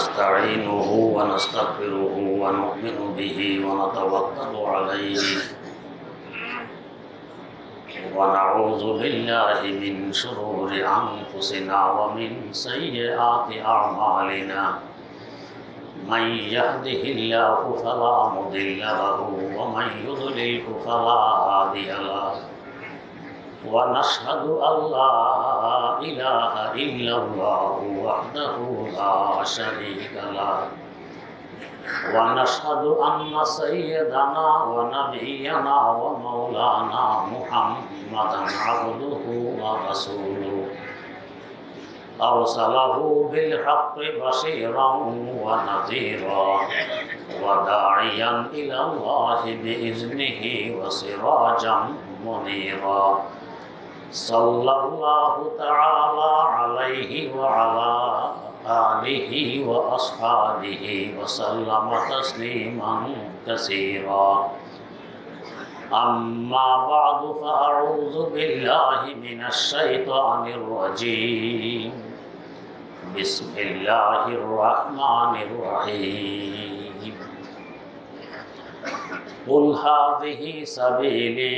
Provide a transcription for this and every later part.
ونستعينه ونستغفره ونؤمن به ونتوكل عليه ونعوذ بالله من شرور أنفسنا ومن سيئات أعمالنا من يهده الله فلا مضل له ومن يضلله فلا هادي له ونشهد أن لا إله إلا الله وحده لا شريك له ونشهد أن سيدنا ونبينا ومولانا محمدا عبده ورسوله أرسله بالحق بشيرا ونذيرا وداعيا إلى الله بإذنه وسراجا منيرا صلى الله تعالى عليه وعلى آله وأصحابه وسلم تسليما كثيرا أما بعد فأعوذ بالله من الشيطان الرجيم بسم الله الرحمن الرحيم قل هذه سبيلي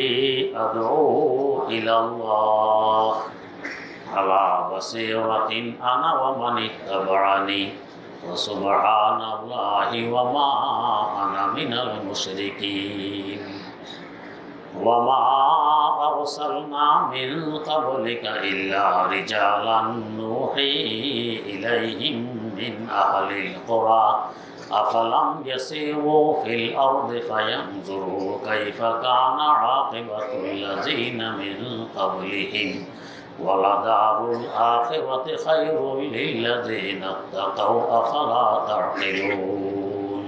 أدعو إلى الله على بصيرة أنا ومن اتبعني وسبحان الله وما أنا من المشركين وما أرسلنا من قبلك إلا رجالا نوحي إليهم من أهل القرى أفلم يسيروا في الأرض فينظروا كيف كان عاقبة الذين من قبلهم ولدار الآخرة خير للذين اتقوا أفلا تعقلون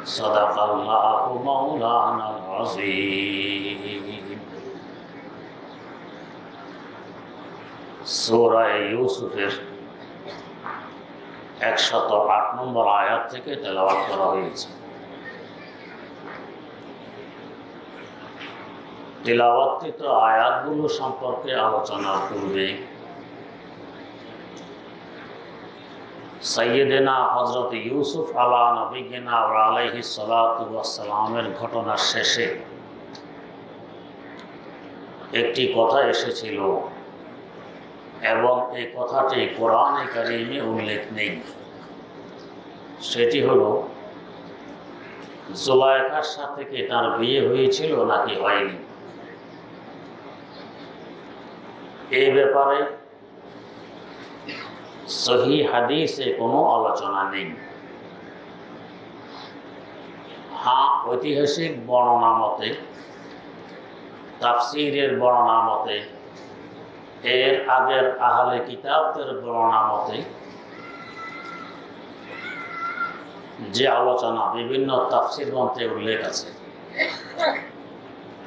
صدق الله مولانا العظيم সূরা ইউসুফের 108 নম্বর আয়াত থেকে তেলাওয়াত করা হয়েছে। তেলাওয়াতকৃত আয়াতগুলো সম্পর্কে আলোচনার পূর্বে সাইয়েদেনা হযরত ইউসুফ আলা নবিয়িনা ওয়া আলাইহিস সালাতু ওয়াস সালামের ঘটনার শেষে একটি কথা এসেছিল এবং এই কথাটি কোরআনে কারিমে উল্লেখ নেই। সেটি হলো জুলাইখার সাথে কি তার বিয়ে হয়েছিল নাকি হয়নি, এই ব্যাপারে সহি হাদিসে কোনো আলোচনা নেই। হ্যাঁ, ঐতিহাসিক বর্ণনা মতে, তাফসীরের বর্ণনা মতে, এর আগের আহলে কিতাবদের বর্ণনা মতে যে আলোচনা বিভিন্ন তাফসীর গ্রন্থে উল্লেখ আছে,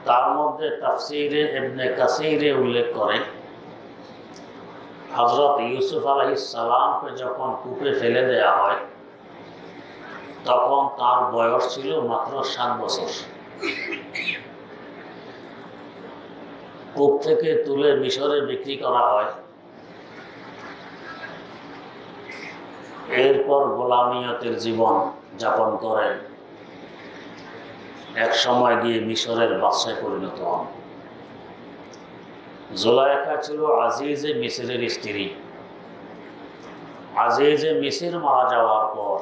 তার মধ্যে তাফসীরে ইবনে কাসীরে উল্লেখ করে হযরত ইউসুফ আলাইহিস সালামকে যখন কূপে ফেলে দেয়া হয় তখন তার বয়স ছিল মাত্র 7 বছর। কূপ থেকে তুলে মিশরে বিক্রি করা হয়, এরপর গোলামিয়তের জীবন যাপন করেন, এক সময় গিয়ে মিশরের বাদশায় পরিণত হন। জুলাইখা ছিল আজিজে মিসরের স্ত্রী। আজিজে মিসর মারা যাওয়ার পর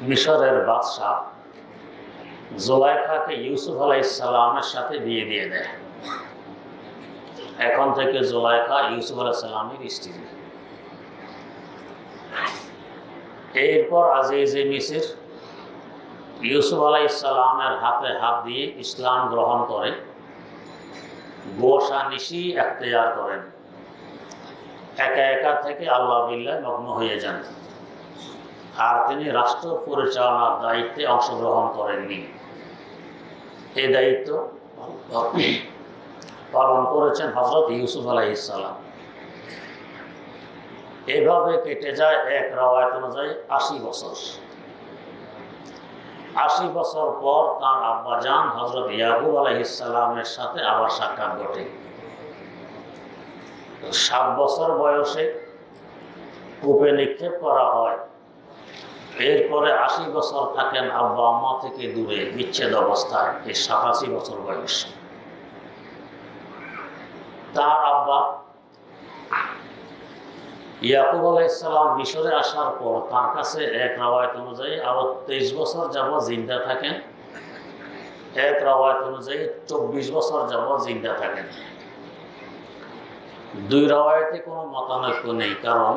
মিশরের বাদশাহ জুলাইখাকে ইউসুফ আলাইহিস সালামের সাথে বিয়ে দিয়ে দেয়। এখন থেকে জুলাইখা ইউসুফ আলাইহিস সালামের স্ত্রী। এরপর আজিজে মিসর ইউসুফ আলাইহিস সালামের হাতে হাত দিয়ে ইসলাম গ্রহণ করে গোশানিশি এখতিয়ার করেন, একা একা থেকে আল্লাহ বিল্লাহ মগ্ন হয়ে যান, আর তিনি রাষ্ট্র পরিচালনার দায়িত্বে অংশগ্রহণ করেননি। এই দায়িত্ব পালন করেছেন হযরত ইউসুফ আলাইহিস সালাম। এভাবে কেটে যায় এক রওয়ায়াত অনুযায়ী 80 বছর। 80 বছর পর তার আব্বাজান হযরত ইয়াকুব আলাইহিস সালামের সাথে আবার সাক্ষাৎ ঘটে। 7 বছর বয়সে কূপে নিক্ষেপ করা হয়, এরপরে 80 বছর থাকেন আব্বা আম্মা থেকে দূরে বিচ্ছেদ অবস্থায়, এই 87 বছর বয়স। তার আব্বা ইয়াকুব আলাইহিস সালাম মিশরে আসার পর তার কাছে এক রাওয়ায়াত অনুযায়ী আরো 23 বছর যাবত জিন্দা থাকেন, এক রাওয়ায়াত অনুযায়ী 24 বছর যাবত জিন্দা থাকেন। দুই রাওয়ায়াতে কোনো মতানৈক্য নেই, কারণ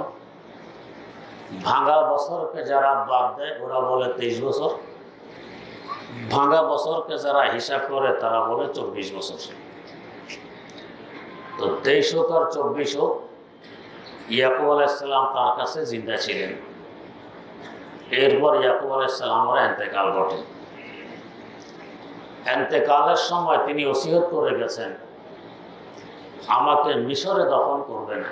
ভাঙা বছরকে যারা বাদ দেয় ওরা বলে 23 বছর, ভাঙা বছরকে যারা হিসাব করে তারা বলে 24 বছর। তো 23 হোক আর 24 হোক, ইয়াকুব আলাইহিস সালাম তার কাছে জিন্দা ছিলেন। এরপর ইয়াকুব আলাইহিস সালামের ইন্তেকাল ঘটে। ইন্তেকালের সময় তিনি ওসিয়ত করে গেছেন, আমাকে মিশরে দফন করবে না,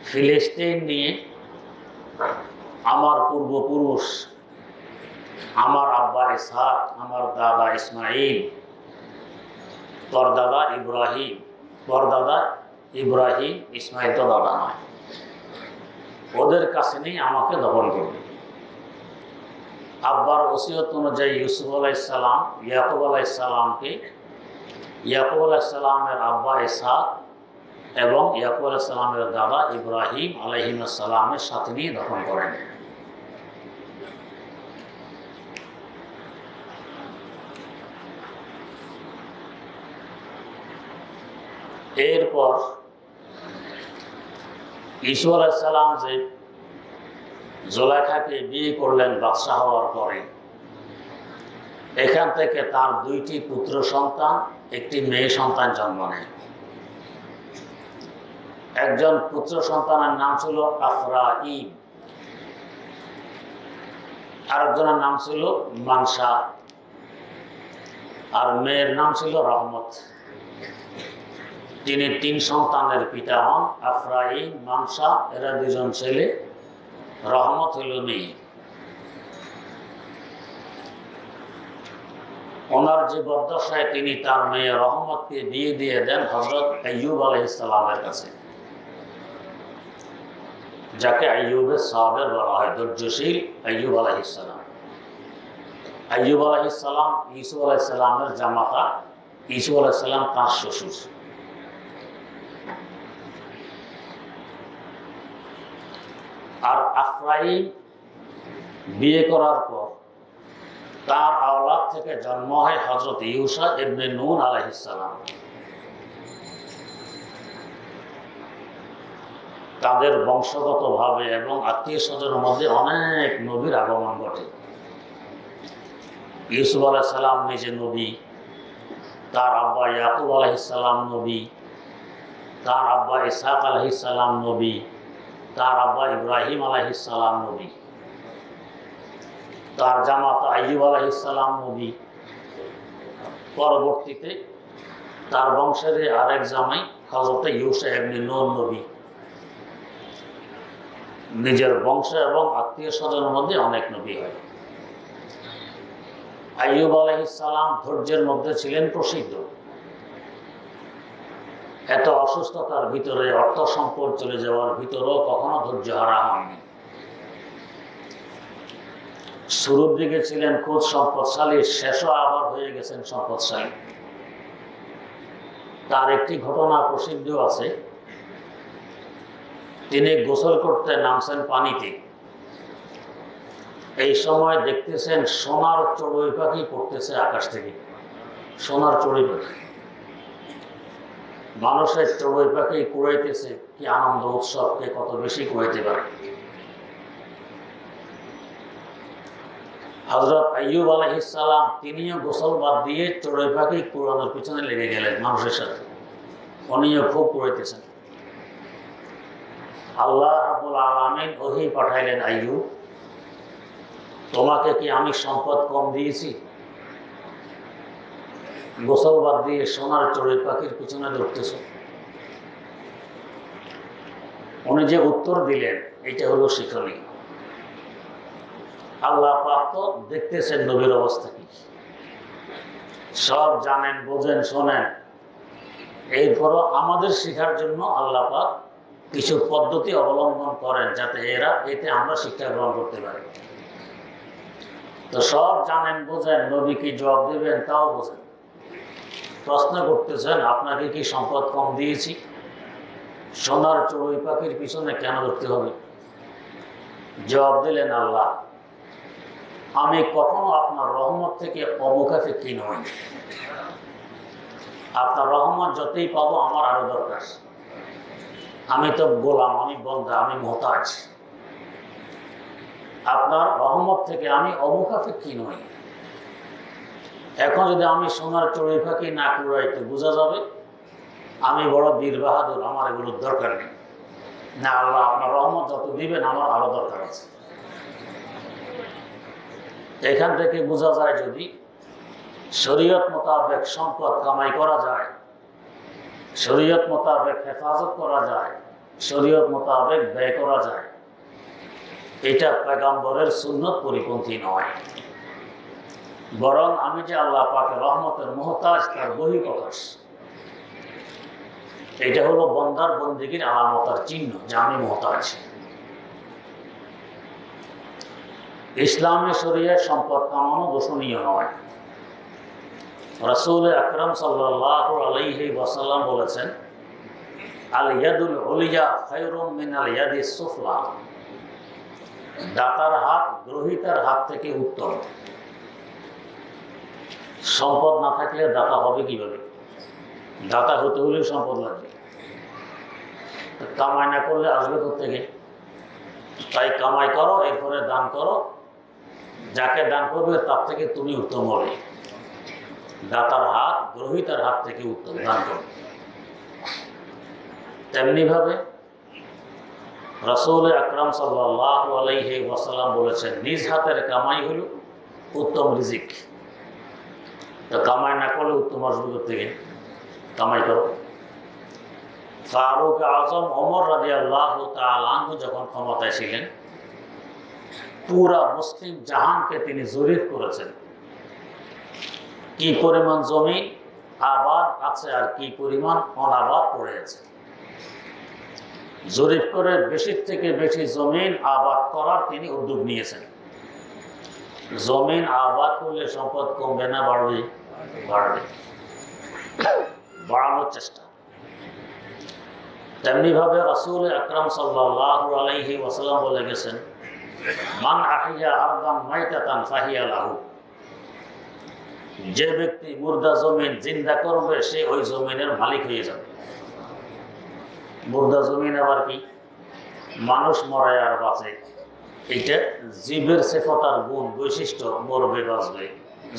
ফিলিস্তিন নিয়ে আমার পূর্বপুরুষ, আমার আব্বা ইসহাক, আমার দাদা ইসমাইল, পরদাদা ইব্রাহিম, পরদাদা ইব্রাহিম, ইসমাইল তো দাদা নয়, ওদের কাছে নিয়ে আমাকে দফন করবে। আব্বার ওসিয়ত অনুযায়ী ইউসুফ আলাইহিস সালাম ইয়াকুব আলাইহিস সালামকে ইয়াকুব আলাইহিস সালামের আব্বা ইসহাক এবং ইয়াকুব আলাইহিস সালামের দাদা ইব্রাহিম আলাইহিস সালামের সাথে নিয়ে দফন করেন। এরপর ইউসুফ আলাইহিস সালাম যে জুলাইখাকে বিয়ে করলেন বাদশাহ হওয়ার পরে, এখান থেকে তার দুইটি পুত্র সন্তান, একটি মেয়ে সন্তান জন্ম নেয়। একজন পুত্র সন্তানের নাম ছিল আফরাইম, আরেকজনের নাম ছিল মানসা, আর মেয়ের নাম ছিল রহমত। তিনি 3 সন্তানের পিতা হন। আফরাইম, মানসা এরা 2জন ছেলে, রহমত হইল মেয়ে। ওনার যে বদ্দশায় তিনি তার মেয়ে রহমতকে বিয়ে দিয়ে দেন হযরত আইয়ুব আলাইহিস সালামের কাছে, যাকে আইয়ুবের সাবের বলা হয়, ধৈর্যশীল আইয়ুব আলাইহিস সালাম। আইয়ুব আলাইহিস সালাম ইউসুফ আলাইহিস সালামের জামাতা, ইউসুফ আলাইহিস সালাম তার শ্বশুর। আর আফরাইম বিয়ে করার পর তার আওলাদ থেকে জন্ম হয় হযরত ইউসা ইবনে নুন আলাইহিস সালাম। তাদের বংশগতভাবে এবং আত্মীয় স্বজনের মধ্যে অনেক নবীর আগমন ঘটে। ইউসুফ আলাইহিস সালাম নিজে নবী, তার আব্বা ইয়াকুব আলাইহিস সালাম নবী, তার আব্বা ইসহাক আলাইহিস সালাম নবী, তার আব্বা ইব্রাহিম আলাইহিস সালাম নবী, তার জামাতা আইয়ুব আলাইহিস সালাম নবী। পরবর্তীতে তার বংশের আরেক জামাই হযরত ইউসা ইবনে নুন নবী। নিজের বংশ এবং আত্মীয় স্বজনের মধ্যে অনেক নবী হয়। আইয়ুব আলাইহিস সালাম ধৈর্যের মধ্যে ছিলেন প্রসিদ্ধ। এত অসুস্থতার ভিতরে, অর্থ সম্পদ চলে যাওয়ার ভিতরেও কখনো ধৈর্য হারা হননি। শুরুর দিকে ছিলেন খুব সম্পদশালী, শেষও আবার হয়ে গেছেন সম্পদশালী। তার একটি ঘটনা প্রসিদ্ধ আছে, তিনি গোসল করতে নামছেন পানিতে, এই সময় দেখতেছেন সোনার চড়ুই পাখি পড়তেছে আকাশ থেকে। সোনার চড়ুই পাখি, মানুষের চড়ুই পাখি কুড়াইতেছে, কি আনন্দ উৎসব, কে কত বেশি কুড়াইতে পারে। হযরত আইয়ুব আলাইহিস সালাম তিনিও গোসল বাদ দিয়ে চড়ুই পাখি কুড়ানোর পিছনে লেগে গেলেন মানুষের সাথে। উনিও খুব কুড়াইতেছেন। আল্লাহ রাব্বুল আলামিন ওহী পাঠাইলেন, আইয়ুব তোমাকে কি আমি সম্পদ কম দিয়েছি? গোসল বাদ দিয়ে সোনার চড়ুই পাখির পিছনে দৌড়তেছ। উনি যে উত্তর দিলেন এটা হলো শিক্ষণীয়। আল্লাহ পাক তো দেখতেছেন নবীর অবস্থা কি, সব জানেন, বোঝেন, শোনেন। এরপরও আমাদের শেখার জন্য আল্লাহ পাক কিছু পদ্ধতি অবলম্বন করেন যাতে এতে আমরা শিক্ষা গ্রহণ করতে পারি। তো সব জানেন বোঝেন, নবী কি জবাব দেবেন তাও বোঝেন, প্রশ্ন করতেছেন আপনাকে কি সম্পদ কম দিয়েছি? সোনার চড়ুই পাখির পিছনে কেন ধরতে হবে? জবাব দিলেন, আল্লাহ আমি কখনো আপনার রহমত থেকে অমুখাপেক্ষী নই। আপনার রহমত যতই পাবো আমার আরো দরকার। আমি তো গোলাম, আমি বন্দা, আমি মুহতাজ। আপনার রহমত থেকে আমি অমুখাপেক্ষী নই। এখন যদি আমি সোনার চড়ুই পাখি না কুড়াই তো বোঝা যাবে আমি বড় বীর বাহাদুর, আমার এগুলোর দরকার নেই। না আল্লাহ, আপনার রহমত যত দিবেন আমার আরো দরকার আছে। এখান থেকে বোঝা যায় যদি শরীয়ত মোতাবেক সম্পদ কামাই করা যায়, শরীয়ত মোতাবেক হেফাজত করা যায়, শরীয়ত মোতাবেক ব্যয় করা যায়, এটা পয়গম্বরের সুন্নত পরিপন্থী নয়, বরং আমি যে আল্লাহ পাকের রহমতের মুহতাজ তার বহিঃপ্রকাশ। এটা হলো বন্দার বন্দিগির আলামতার চিহ্ন যে আমি মুহতাজ। ইসলামী শরীয়ত সম্পদ কামানো দোষণীয় নয়। রাসূল আকরাম সাল্লাল্লাহু আলাইহি ওয়াসাল্লাম বলেছেন, আল ইয়াদুল উলিয়া খায়রুম মিনাল ইয়াদিস সুফলা। দাতার হাত গ্রহীতার হাত থেকে উত্তম। সম্পদ না থাকলে দাতা হবে কিভাবে? দাতা হতে হলে সম্পদ লাগবে, কামাই না করলে আসবে কোত্থেকে? তাই কামাই করো, এরপরে দান করো, যাকে দান করবে তার থেকে তুমি উত্তম হবে। দাতার হাত গ্রহীতার হাত থেকে উত্তম, দান করো। তেমনি ভাবে রাসূল আকরাম সাল্লাল্লাহু আলাইহি ওয়াসাল্লাম বলেছেন, নিজ হাতের কামাই হলো উত্তম রিজিক। তো কামাই না করলে উত্তম আসবে কোত্থেকে? কামাই করো। ফারুক আজম ওমর রাদিয়াল্লাহু তাআলা আনহু যখন ক্ষমতায় ছিলেন, পুরা মুসলিম জাহানকে তিনি জরিপ করেছেন কি পরিমাণ জমি আবাদ আছে আর কি পরিমাণ অনাবাদ পড়ে আছে। জরিপ করে বেশির থেকে বেশি জমিন আবাদ করার তিনি উদ্যোগ নিয়েছেন। জমিন আবাদ করলে সম্পদ কমবে না বাড়বে? বাড়বে, বাড়ানোর চেষ্টা। তেমনি ভাবে রাসূল আকরাম সাল্লাল্লাহু আলাইহি ওয়াসাল্লাম বলে গেছেন, মান আহিয়া আরদান মাইতাতান ফাহিয়া লাহু। যে ব্যক্তি মুর্দা জমিন জিন্দা করবে সে ওই জমিনের মালিক হয়ে যাবে। মুর্দা জমিন আবার কি? মানুষ মরে আর বাঁচে, এটা জীবের সিফাতার গুণ বৈশিষ্ট্য, মরবে বাঁচবে।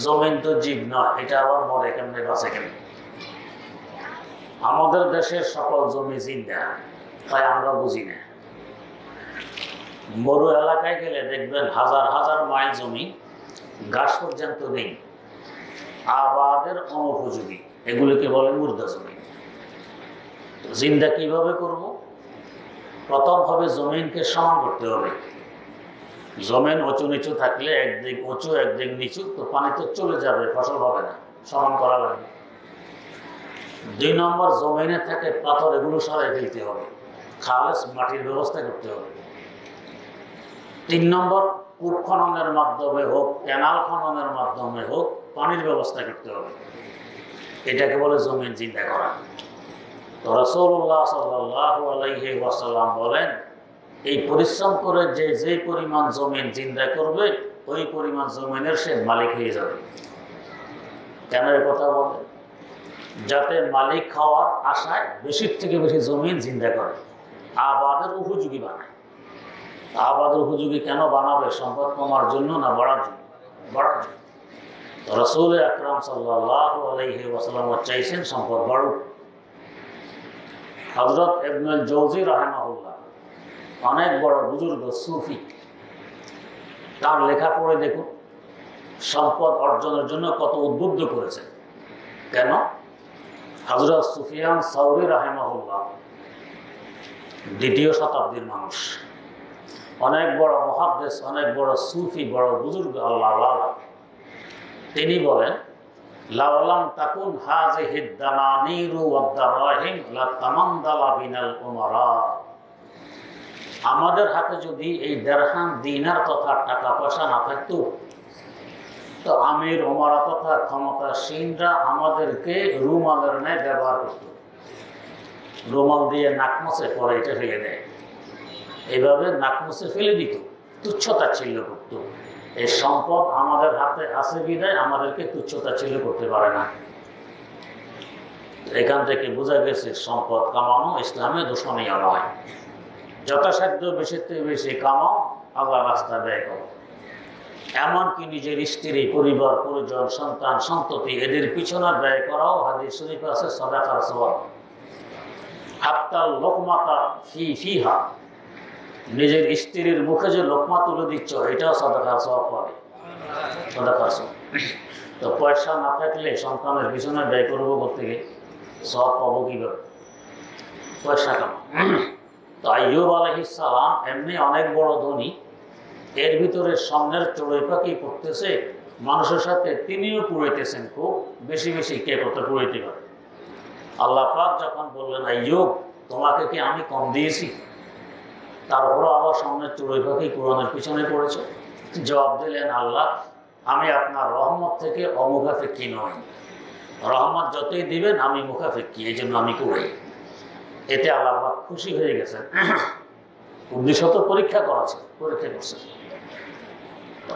জমিন তো জীব নয়, এটা আবার মরে কেমনে বাঁচে কেমনে? আমাদের দেশের সকল জমি জিন্দা, তাই আমরা বুঝি না। মরু এলাকায় গেলে দেখবেন হাজার হাজার মাইল জমি, ঘাস পর্যন্ত নেই, আবাদের অনুপযোগী, এগুলিকে বলে মুর্দা জমি। জিন্দা কিভাবে করব? প্রথম হবে জমিনকে সমান করতে হবে। জমিন উঁচু নিচু থাকলে একদিক উঁচু একদিক নিচু, তো পানি তো চলে যাবে, ফসল হবে না, সমান করা লাগবে। 2 নম্বর, জমিনে থাকে পাথর, এগুলো সরাই ফেলতে হবে, খালেস মাটির ব্যবস্থা করতে হবে। 3 নম্বর, কূপ খননের মাধ্যমে হোক, ক্যানাল খননের মাধ্যমে হোক, পানির ব্যবস্থা করতে হবে। এটাকে বলে জমিন জিন্দা করা। তো রাসূলুল্লাহ সাল্লাল্লাহু আলাইহি ওয়াসাল্লাম বলেন, এই পরিশ্রম করে যে পরিমাণ জমিন জিন্দা করবে ওই পরিমাণ জমিনের সে মালিক হয়ে যাবে। কেন এ কথা বলে? যাতে মালিক হওয়ার আশায় বেশির থেকে বেশি জমিন জিন্দা করে, আবাদের উপযোগী বানায়। আবাদের উপযোগী কেন বানাবে? সম্পদ কমার জন্য না বাড়ার জন্য? বাড়ার জন্য। রাসূল আকরাম সাল্লাল্লাহু আলাইহি ওয়াসাল্লাম চাইছেন সম্পদ বাড়ুক। হযরত ইবনুল জওজি রাহিমাহুল্লাহ, অনেক বড় বুজুর্গ সুফি, তার লেখা পড়ে দেখুন সম্পদ অর্জনের জন্য কত উদ্বুদ্ধ করেছেন। কেন? হযরত সুফিয়ান সাউরি রাহিমাহুল্লাহ 2য় শতাব্দীর মানুষ, অনেক বড় মুহাদ্দিস, অনেক বড় সুফি, বড় বুজুর্গ আল্লাহওয়ালা। তিনি বলেন, লাওলাম তাকুন হাযিহিদ দানানীরু ওয়াদ দারাহিম লাতামান্দালা বিনাল উমারা। আমাদের হাতে যদি এই দেড়হাম দিনার তথা টাকা পয়সা না থাকতো, তো আমির ওমরা তথা ক্ষমতাসীনরা আমাদেরকে রুমালের ন্যায় ব্যবহার করত। রুমাল দিয়ে নাক মুছে পরে এটা ফেলে দেয়, এইভাবে নাক মুছে ফেলে দিত, তুচ্ছতাচ্ছিল্য করত। এই সম্পদ আমাদের হাতে আছে বিধায় আমাদেরকে তুচ্ছতাচ্ছিল্য করতে পারে না। এখান থেকে বোঝা গেছে সম্পদ কামানো ইসলামে দূষণীয় নয়। যথাসাধ্য বেশি থেকে বেশি কামাও, আল্লাহ রাস্তা ব্যয় করো। এমনকি নিজের স্ত্রী, পরিবার, পরিজন, সন্তান, সন্ততি এদের পিছনে ব্যয় করাও হাদিস শরীফ আছে সাদাকার সওয়াব। হাত্তা লোকমাতা ফিহা, নিজের স্ত্রীর মুখে যে লোকমা তুলে দিচ্ছ এটাও সাদাকার সওয়াব পাবে, সাদাকার সওয়াব। তো পয়সা না থাকলে সন্তানের পিছনে ব্যয় করবো করতে সওয়াব পাবো কিভাবে? পয়সা কামাও। তো আইয়ুব আলাইহিস সালাম এমনি অনেক বড় ধনী, এর ভিতরে সামনের চড়ুই পাখি করতেছে মানুষের সাথে, তিনিও পুড়াইতেছেন খুব বেশি বেশি, কে করতে পুড়াইতে পারে। আল্লাহ পাক যখন বললেন আইয়ুব তোমাকে কি আমি কম দিয়েছি, তারপরও আবার সামনের চড়ুই পাখি কোরআনের পিছনে পড়েছে। জবাব দিলেন আল্লাহ আমি আপনার রহমত থেকে অমুখাফেক্ষী নই, রহমত যতই দিবেন আমি মুখাফেক্ষী, এই জন্য আমি কুড়াই। এতে আল্লাহ পাক খুশি হয়ে গেছেন, উদ্দেশ্যত পরীক্ষা করছে।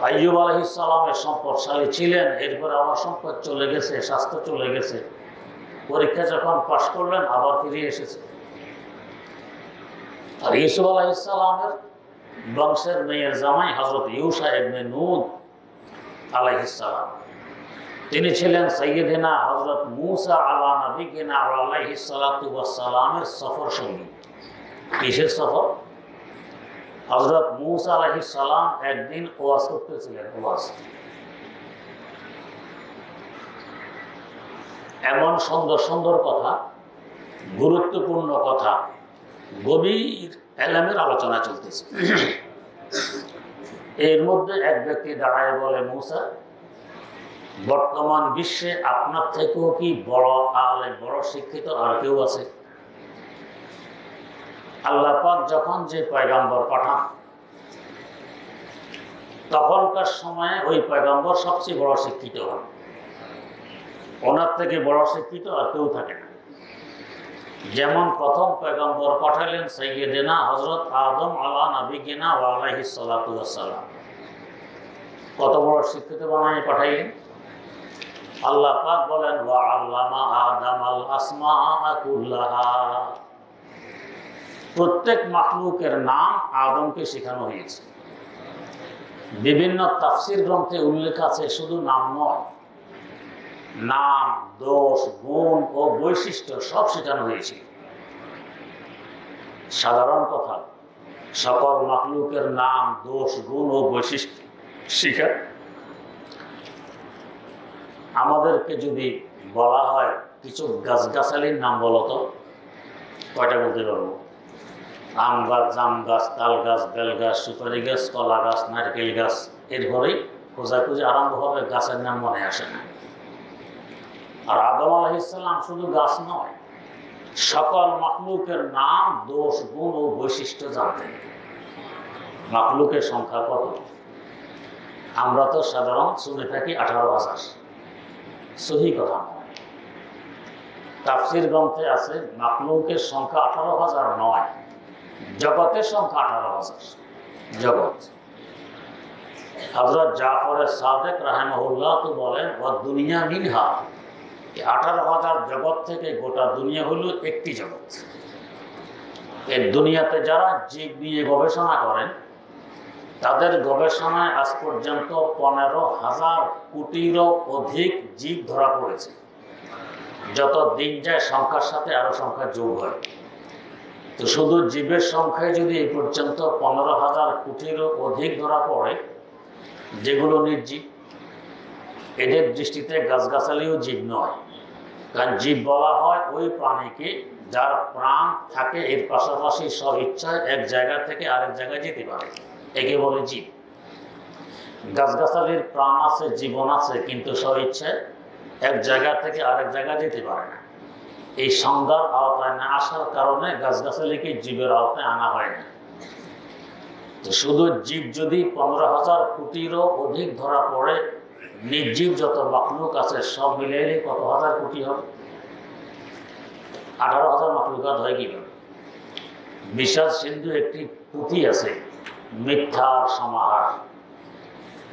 আইয়ুব আলাইহিস সালামের সম্পদশালী ছিলেন, এরপরে আমার সম্পদ চলে গেছে, স্বাস্থ্য চলে গেছে, পরীক্ষা যখন পাশ করলেন আবার ফিরে এসেছে। আর ইউসুফ আলাইহিস সালামের বংশের মেয়ের জামাই হযরত ইউশা ইবনে নুন আলাইহিস সালাম, তিনি ছিলেন সাইয়্যিদিনা হযরত মূসা আলা নবিয়িনা আলাইহিস সালাতু ওয়াস সালামের সফর সঙ্গী। কিসের সফর? হযরত মূসা আলাইহিস সালাম একদিন ওয়াজ করতেছিলেন, ওয়াজ। এমন সুন্দর সুন্দর কথা, গুরুত্বপূর্ণ কথা, গভীর ইলমের আলোচনা চলতেছে। এর মধ্যে এক ব্যক্তি দাঁড়ায় বলে মূসা, বর্তমান বিশ্বে আপনার থেকেও কি বড় আলেম, বড় শিক্ষিত আর কেউ আছে? আল্লাহ পাক যখন যে পয়গম্বর পাঠান তখনকার সময়ে ওই পয়গম্বর সবচেয়ে বড় শিক্ষিত হন, ওনার থেকে বড় শিক্ষিত আর কেউ থাকে না। যেমন প্রথম পয়গম্বর পাঠালেন সাইয়্যিদিনা হযরত আদম আলা নবিয়িনা ওয়া আলাইহিস সালাতু ওয়াস সালাম, কত বড় শিক্ষিত বানায় পাঠাইলেন। আল্লাহ পাক বলেন ওয়া আল্লামা আদামাল আসমাআ কুল্লাহা, প্রত্যেক মাখলুকের নাম আদমকে শেখানো হয়েছে। বিভিন্ন তাফসীর গ্রন্থে উল্লেখ আছে শুধু নাম নয়, নাম, দোষ, গুণ ও বৈশিষ্ট্য সব শেখানো হয়েছে। সাধারণ কথা, সকল মাখলুকের নাম, দোষ, গুণ ও বৈশিষ্ট্য শিখা। আমাদেরকে যদি বলা হয় কিছু গাছগাছালির নাম বলো তো, কয়টা বলতে পারবো? আম গাছ, জাম গাছ, তাল গাছ, বেল গাছ, সুপারি গাছ, কলা গাছ, নারকেল গাছ, এরপরেই খোঁজাখুঁজি আরম্ভ হবে, গাছের নাম মনে আসে না। আর আদম আলাইহিস সালাম শুধু গাছ নয়, সকল মাখলুকের নাম, দোষ, গুণ ও বৈশিষ্ট্য জানতেন। মাখলুকের সংখ্যা কত? আমরা তো সাধারণ শুনে থাকি 18,000, সহি কথা নয়। তাফসীর গ্রন্থে আছে মাখলুকের সংখ্যা 18,000 নয়, জগতের সংখ্যা 18,000। জগৎ। হযরত জাফর সাদেক রাহিমাহুল্লাহ তো বলেন ওয়া দুনিয়া মিনহা, 18,000 জগৎ থেকে গোটা দুনিয়া হলো একটি জগৎ। এই দুনিয়াতে যারা জীব নিয়ে গবেষণা করেন তাদের গবেষণায় আজ পর্যন্ত 15,000 কোটিরও অধিক জীব ধরা পড়েছে। যত দিন যায় সংখ্যার সাথে আরো সংখ্যা যোগ হয়। তো শুধু জীবের সংখ্যায় যদি এই পর্যন্ত 15,000 কোটিরও অধিক ধরা পড়ে, যেগুলো নির্জীব, এদের দৃষ্টিতে গাছগাছালিও জীব নয়। কারণ জীব বলা হয় ওই প্রাণীকে যার প্রাণ থাকে, এর পাশাপাশি স্ব ইচ্ছায় এক জায়গা থেকে আরেক জায়গায় যেতে পারে, একে বলে জীব। গাছগাছালির প্রাণ আছে, জীবন আছে, কিন্তু স্ব ইচ্ছায় এক জায়গা থেকে আরেক জায়গায় যেতে পারে না। এই সংজ্ঞার আওতায় না আসার কারণে গাছগাছালিকে জীবের আওতায় আনা হয় না। তো শুধু জীব যদি 15,000 কোটিরও অধিক ধরা পড়ে, নির্জীব যত মাখলুক আছে সব মিলিয়ে কত হাজার কোটি হবে? 18,000 মাখলুকাত হয় কিভাবে? বিষাদ সিন্ধু একটি পুঁথি আছে, মিথ্যার সমাহার।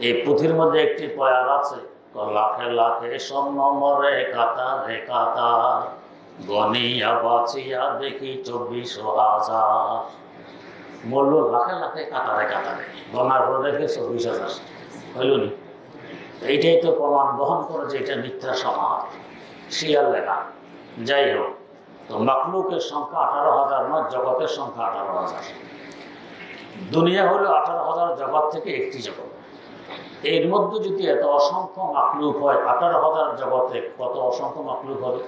এই পুঁথির মধ্যে একটি পয়ার আছে, লাখে লাখে স্বর্ণ মরে কাতারে কাতার, গনিয়া বাঁচিয়া দেখি 24,000। মূল্য লাখে লাখে কাতারে কাতারে, গনার পর দেখে 24,000 হইল নি? এইটাই তো প্রমাণ বহন করে যে এটা মিথ্যা সমাহার, শিয়ার লেখা। যাই হোক, তো মাখলুকের সংখ্যা 18,000 নয়, জগতের সংখ্যা 18,000। দুনিয়া হলো 18,000 জগৎ থেকে একটি জগৎ। এর মধ্যে যদি এত অসংখ্য মাখলুক হয়, 18,000 জগতে কত অসংখ্য মাখলুক হবে?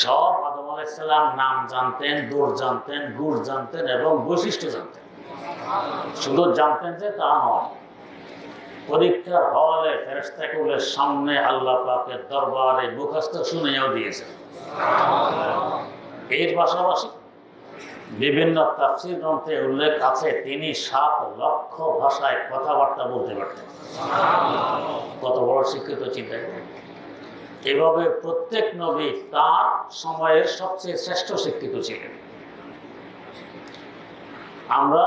সব আদম আলাইহিস সালাম নাম জানতেন, দৌড় জানতেন, গুড় জানতেন এবং বৈশিষ্ট্য জানতেন। শুধু জানতেন যে তা নয়, পরীক্ষার হলে ফেরেশতাকুলের সামনে আল্লাহ পাকের দরবারে মুখস্থ শুনেও দিয়েছেন। এর পাশাপাশি বিভিন্ন তাফসীর গ্রন্থে উল্লেখ আছে তিনি 7 লক্ষ ভাষায় কথাবার্তা বলতে পারতেন। কত বড় শিক্ষিত চিন্তা! এভাবে প্রত্যেক নবী তার সময়ের সবচেয়ে শ্রেষ্ঠ শিক্ষিত ছিলেন। আমরা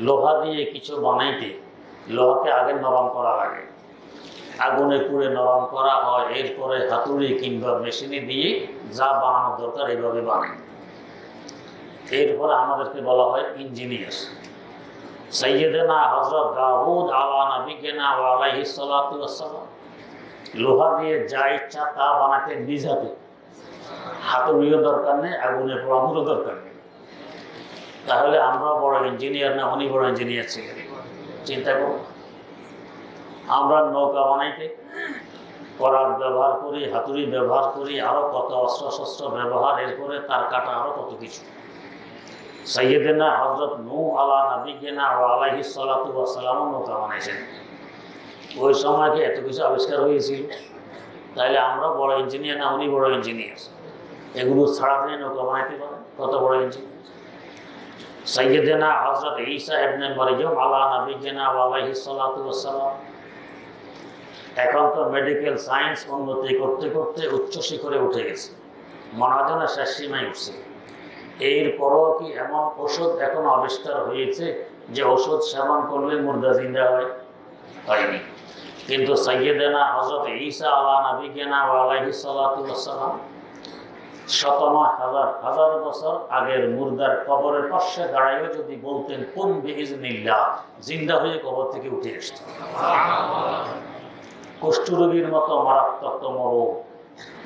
লোহা দিয়ে কিছু বানাইতে লোহাকে আগে নরম করা লাগে, আগুনে পুড়ে নরম করা হয়, এরপরে হাতুড়ি কিংবা মেশিনে দিয়ে যা বানানো দরকার এইভাবে বানাই। এরপরে আমাদেরকে বলা হয় ইঞ্জিনিয়ার। সাইয়্যিদানা হযরত দাউদ আলা নবিয়িনা ওয়া আলাইহিস সালাতু ওয়াস সালাম লোহা দিয়ে যা ইচ্ছা তা বানাতে নিজ হাতে, হাতুড়িও দরকার নেই, আগুনে পোড়ানোরও দরকার নেই। তাহলে আমরা বড় ইঞ্জিনিয়ার না উনি বড় ইঞ্জিনিয়ার ছিলেন? চিন্তা করুন। আমরা নৌকা বানাইতে করাত ব্যবহার করি, হাতুড়ি ব্যবহার করি, আরো কত অস্ত্র শস্ত্র ব্যবহার, এরপরে তার কাটা আরো কত কিছু। সাইয়্যিদানা হযরত নূহ আলা নবিয়িনা ওয়া আলাইহিস সালাতু ওয়াস সালাম নৌকা বানাইছেন। ওই সময়কে এত কিছু আবিষ্কার হয়েছিল। তাইলে আমরা বড় ইঞ্জিনিয়ার না উনি বড় ইঞ্জিনিয়ার? এগুলো ছাড়া তিনি নৌকা বানাইতে পারেন? কত বড় ইঞ্জিনিয়ার! সাইয়্যিদানা হযরত ঈসা ইবনে মারইয়াম আলা নবিয়িনা ওয়া আলাইহিস সালাতু ওয়াস সালাম। এখন তো মেডিকেল সায়েন্স উন্নতি করতে করতে উচ্চ শিখরে উঠে গেছে, মনে হয় যেন শেষ সীমায় উঠছে। এরপরও কি এমন ওষুধ এখন আবিষ্কার হয়েছে যে ওষুধ সেবন করলে মুর্দা জিন্দা হয়? হয়নি। কিন্তু সাইয়্যিদানা হযরত ঈসা আলা নবিয়িনা ওয়া আলাইহিস সালাতু ওয়াস সালাম 97,000 বছর আগের মুর্দার কবরের পাশে দাঁড়াইও যদি বলতেন কুম বিইজনিল্লাহ, জিন্দা হয়ে কবর থেকে উঠে আসত। কুষ্ঠরোগীর মতো মারাত্মক রোগ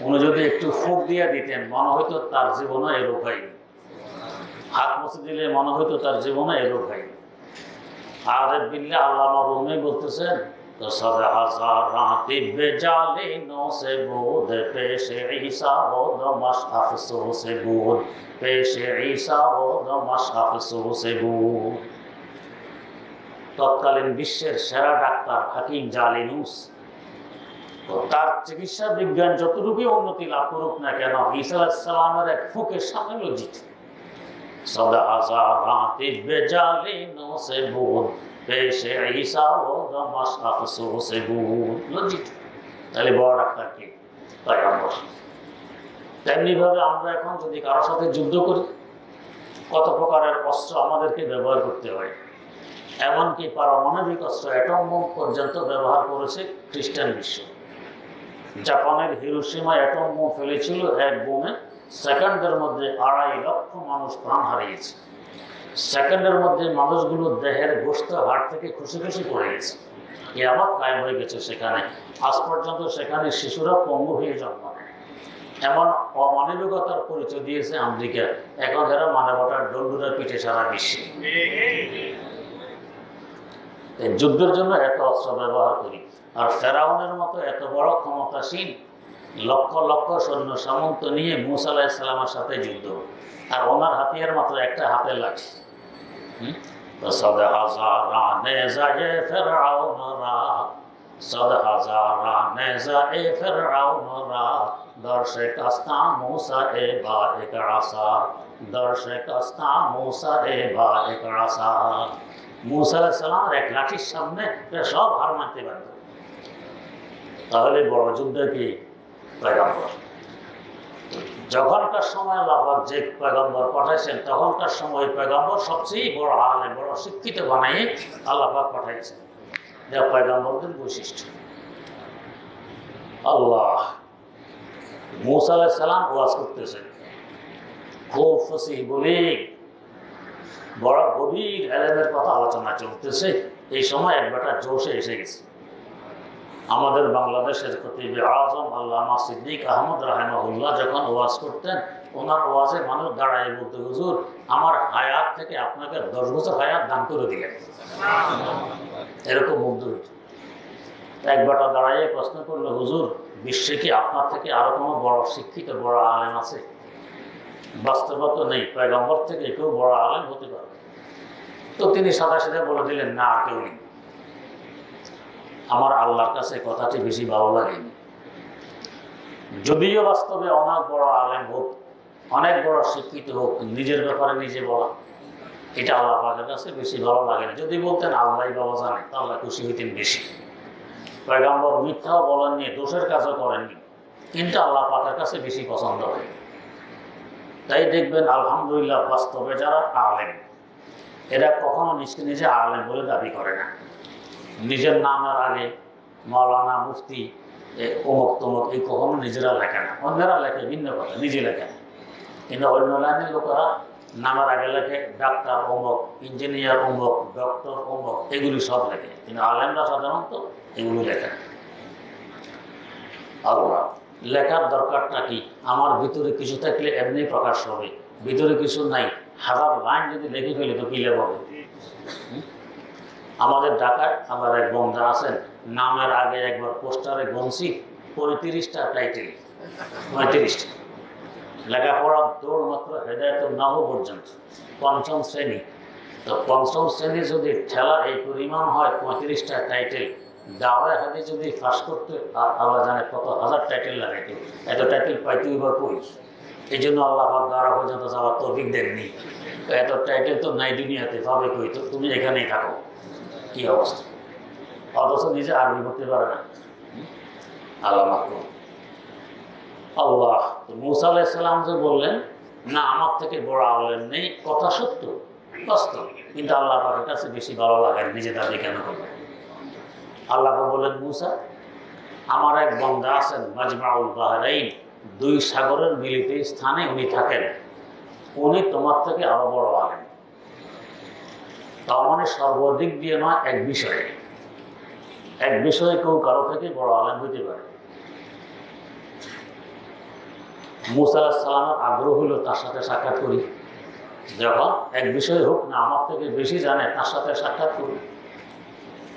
উনি যদি একটু ফুঁক দিয়ে দিতেন মনে হইতো তার জীবনে এ রোগ হয়নি। হাত মুছে দিলে মনে হইতো তার জীবনে এ রোগ হয়নি। আর বিল্লাহ আল্লামা রুমি বলতেছেন, तो 100,000 तिब्बे जालिनों से बूद पेश ईसा वो दमश्क अफसों से बूद पेश ईसा वो दमश्क अफसों से बूद। তৎকালীন বিশ্বের সেরা ডাক্তার হাকিম জালিনুস, তার চিকিৎসা বিজ্ঞান যতটুকু উন্নতি লাভ করুক না কেন, ঈসা আলাইহিস সালামের এক ফুঁকের সামনে লজ্জিত। 100,000 तिब्बे जालिनों से बूद পেশে ঈসা ও দমশ্ক আফসোঁ সে বূদ, লজ্জিত। তাহলে বড় ডাক্তার কে? পয়গম্বর। তেমনি ভাবে আমরা এখন যদি কারোর সাথে যুদ্ধ করি, কত প্রকারের অস্ত্র আমাদেরকে ব্যবহার করতে হয়। এমনকি পারমাণবিক অস্ত্র অ্যাটম বোম পর্যন্ত ব্যবহার করেছে খ্রিস্টান বিশ্ব। জাপানের হিরোশিমা অ্যাটম বোম ফেলেছিল, এক বোমে সেকেন্ডের মধ্যে 2.5 লক্ষ মানুষ প্রাণ হারিয়েছে। সেকেন্ডের মধ্যে মানুষগুলো দেহের গোশত হাড় থেকে খুশি খুশি পড়ে গেছে। কিয়ামত কায়েম হয়ে গেছে সেখানে। আজ পর্যন্ত সেখানে শিশুরা পঙ্গু হয়ে জন্ম নেয়। এমন অমানবিকতার পরিচয় দিয়েছে আমেরিকা। এখন যারা মানবতার ডন্ডুরা পিঠে সারা বিশ্বে। যুদ্ধের জন্য এত অস্ত্র ব্যবহার করি, আর ফেরাউনের মতো এত বড় ক্ষমতাসীন লক্ষ লক্ষ সৈন্য সামন্ত নিয়ে মুসা আলাইহিস সালামের সাথে যুদ্ধ, আর ওনার হাতিয়ার মাত্র একটা হাতে লাগছে। 100,000 নেজায়ে ফেরাউনরা, 100,000 নেজায়ে ফেরাউনরা, দর্শে কাস্তা মুসা এ বা এক আসা, দর্শে কাস্তা মুসা এ বা এক আসা। মুসা আলাইহিস সালামের এক লাঠির সামনে সব হার মানতে পারত। তাহলে বড় যোদ্ধা কি? পয়গম্বর। যখনকার সময় আল্লাহ পাক যে পয়গম্বর পাঠাইছেন তখনকার সময় পয়গম্বর সবচেয়ে বড় আলেম, বড় শিক্ষিত বানিয়ে আল্লাহ পাক পাঠাইছেন। যা পয়গম্বরদের বৈশিষ্ট্য। আল্লাহ মুসা আলাইহিস সালাম ওয়াজ করতেছেন, খুব ফসিহ বলি, বড় গভীর এলেমের কথা আলোচনা চলতেছে। এই সময় এক বেটা জোশে এসে গেছে। আমাদের বাংলাদেশের খতিব আজম আল্লামা সিদ্দিক আহমদ রাহিমাহুল্লাহ যখন ওয়াজ করতেন, ওনার ওয়াজে মানুষ দাঁড়ায় বলতে, হুজুর আমার হায়াত থেকে আপনাকে 10 বছর হায়াত দান করে দিলেন। এরকম মুগ্ধ হইত। এক বেটা দাঁড়াইয়ে প্রশ্ন করলো, হুজুর বিশ্বে কি আপনার থেকে আরো কোনো বড় শিক্ষিত বড় আলেম আছে? বাস্তবতা নেই, পয়গম্বর থেকে কেউ বড় আলেম হতে পারে। তো তিনি সাদা সাদা বলে দিলেন, না আর কেউ নেই। আমার আল্লাহর কাছে কথাটি বেশি ভালো লাগেনি। যদিও বাস্তবে অনেক বড় আলেম হোক, অনেক বড় শিক্ষিত হোক, নিজের ব্যাপারে নিজে বলা এটা আল্লাহ পাকের কাছে বেশি ভালো লাগে না। যদি বলতেন আল্লাহই ভালো জানে, তা আল্লাহ খুশি হইতেন বেশি। পয়গম্বর মিথ্যাও বলেননি, দোষের কাজও করেননি, কিন্তু আল্লাহ পাকের কাছে বেশি পছন্দ হয়। তাই দেখবেন আলহামদুলিল্লাহ বাস্তবে যারা আলেম, এরা কখনো নিজকে নিজে আলেম বলে দাবি করে না। নিজের নামের আগে মাওলানা, মুফতি, অমুক তমুক এই কখনো নিজেরা লেখে না। অন্যরা লেখে ভিন্ন কথা, নিজে লেখে না। কিন্তু অন্য লাইনের লোকেরা নামের আগে লেখে ডাক্তার অমুক, ইঞ্জিনিয়ার অমুক, ডক্টর অমুক, এগুলি সব লেখে। কিন্তু আলেমরা সাধারণত এগুলি লেখে না। আল্লাহ লেখার দরকারটা কি? আমার ভিতরে কিছু থাকলে এমনি প্রকাশ হবে, ভিতরে কিছু নাই, হাজার লাইন যদি লিখে ফেলে তো কি লেখা হবে? আমাদের ঢাকায় আমার এক বন্ধু আছেন, নামের আগে একবার পোস্টারে গনছি 35টা টাইটেল, 35টা। লেখাপড়ার দৌড় মাত্র হেদায়েতুন নাহু পর্যন্ত, 5ম শ্রেণী। তো 5ম শ্রেণী যদি ঠেলা এই পরিমাণ হয়, 35টা টাইটেল, দাওয়া হাদিস যদি ফাঁস করতে আল্লাহ জানে কত হাজার টাইটেল লাগাইতে, এত টাইটেল পাইতেই বা কই? এই জন্য আল্লাহ দাওয়া পর্যন্ত যাওয়ার তৌফিক দেননি। এত টাইটেল তো নাই দুনিয়াতে, পাবে কই? তো তুমি এখানেই থাকো। কি অবস্থা! অথচ নিজে আরবি করতে পারে না। আল্লাহ মাত্র আল্লাহ। মুসা আলাইহিস সালাম যে বললেন, না আমার থেকে বড় আলেম নেই, কথা সত্য, বাস্তব, কিন্তু আল্লাহ পাকের কাছে বেশি ভালো লাগে। নিজে দাবি কেন করবেন? আল্লাহ বললেন, মুসা আমার এক বান্দা আছেন মাজমাউল বাহরাইন, 2 সাগরের মিলিত স্থানে উনি থাকেন, উনি তোমার থেকে আরো বড় আলেম। তার মানে সর্বদিক দিয়ে নয়, এক বিষয়ে কেউ কারো থেকে বড় আলেম হইতে পারে। মুসা আলাইহিস সালামের আগ্রহ হলো তার সাথে সাক্ষাৎ করি। যখন এক বিষয় হোক না, আমার থেকে বেশি জানে, তার সাথে সাক্ষাৎ করি।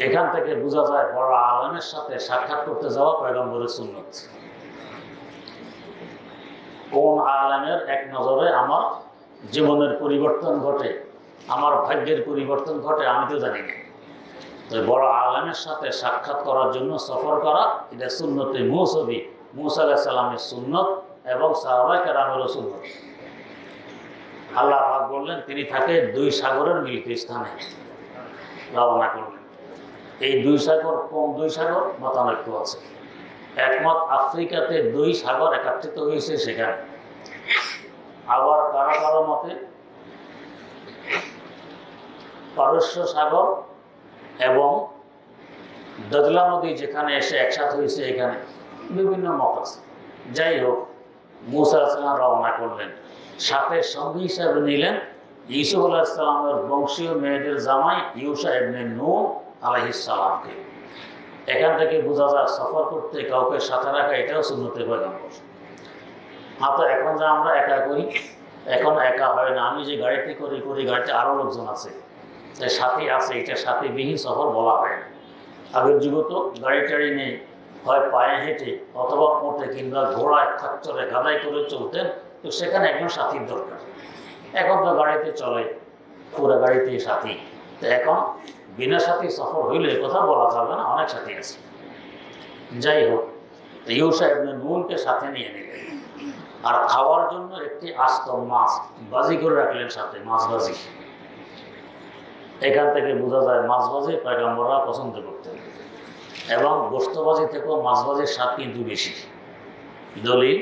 এখান থেকে বোঝা যায় বড় আলেমের সাথে সাক্ষাৎ করতে যাওয়া পয়গম্বরের সুন্নত। কোন আলেমের এক নজরে আমার জীবনের পরিবর্তন ঘটে, আমার ভাগ্যের পরিবর্তন ঘটে, আমি তো জানি না। তো বড় আলেমের সাথে সাক্ষাৎ করার জন্য সফর করা, এটা সুন্নতে মুসবি, মুসা আলাইহিস সালামের সুন্নত এবং সাহাবায়ে কেরামেরও সুন্নত। আল্লাহ পাক বললেন তিনি থাকে 2 সাগরের মিলিত স্থানে, রওনা করলেন। এই 2 সাগর কোন 2 সাগর? মতানৈক্য আছে। একমত আফ্রিকাতে 2 সাগর একত্রিত হয়েছে সেখানে, আবার কারো কারো মতে পারস্য সাগর এবং দজলা নদী যেখানে এসে একসাথে হয়েছে, এখানে বিভিন্ন মত আছে। যাই হোক, মুসা আলাইহিস সালাম রওনা করলেন, সাথে সঙ্গী হিসাবে নিলেন ইউসুফ আলাইহিস সালামের বংশীয় মেয়েদের জামাই ইউশা ইবনে নূন আলাইহিস সালামকে। এখান থেকে বোঝা যায় সফর করতে কাউকে সাথে রাখা এটাও সুন্নতে পয়গম্বর। তো এখন যা আমরা একা করি, এখন একা হয় না। আমি যে গাড়িতে করি গাড়িতে আরও লোকজন আছে, সাথী আছে, এটা সাথীবিহীন সফর বলা হয় না। আগের যুগে তো গাড়ি টাড়ি নেই, হয় পায়ে হেঁটে অথবা ওঠে কিংবা ঘোড়ায় খচ্চরে গাদাই করে চলতেন, তো সেখানে একজন সাথীর দরকার। এখন তো গাড়িতে চলে, পুরো গাড়িতে সাথী। তো এখন বিনা সাথী সফর হইলে কথা বলা যাবে না, অনেক সাথী আছে। যাই হোক, ইউশা ইবনে নূনকে সাথে নিয়ে নিলেন, আর খাওয়ার জন্য একটি আস্ত মাছ বাজি করে রাখলেন সাথে, মাছ বাজি। এখান থেকে বোঝা যায় মাছবাজি পয়গম্বররা পছন্দ করতেন, এবং গোশতবাজি থেকেও মাছবাজির স্বাদ কিন্তু বেশি। দলিল,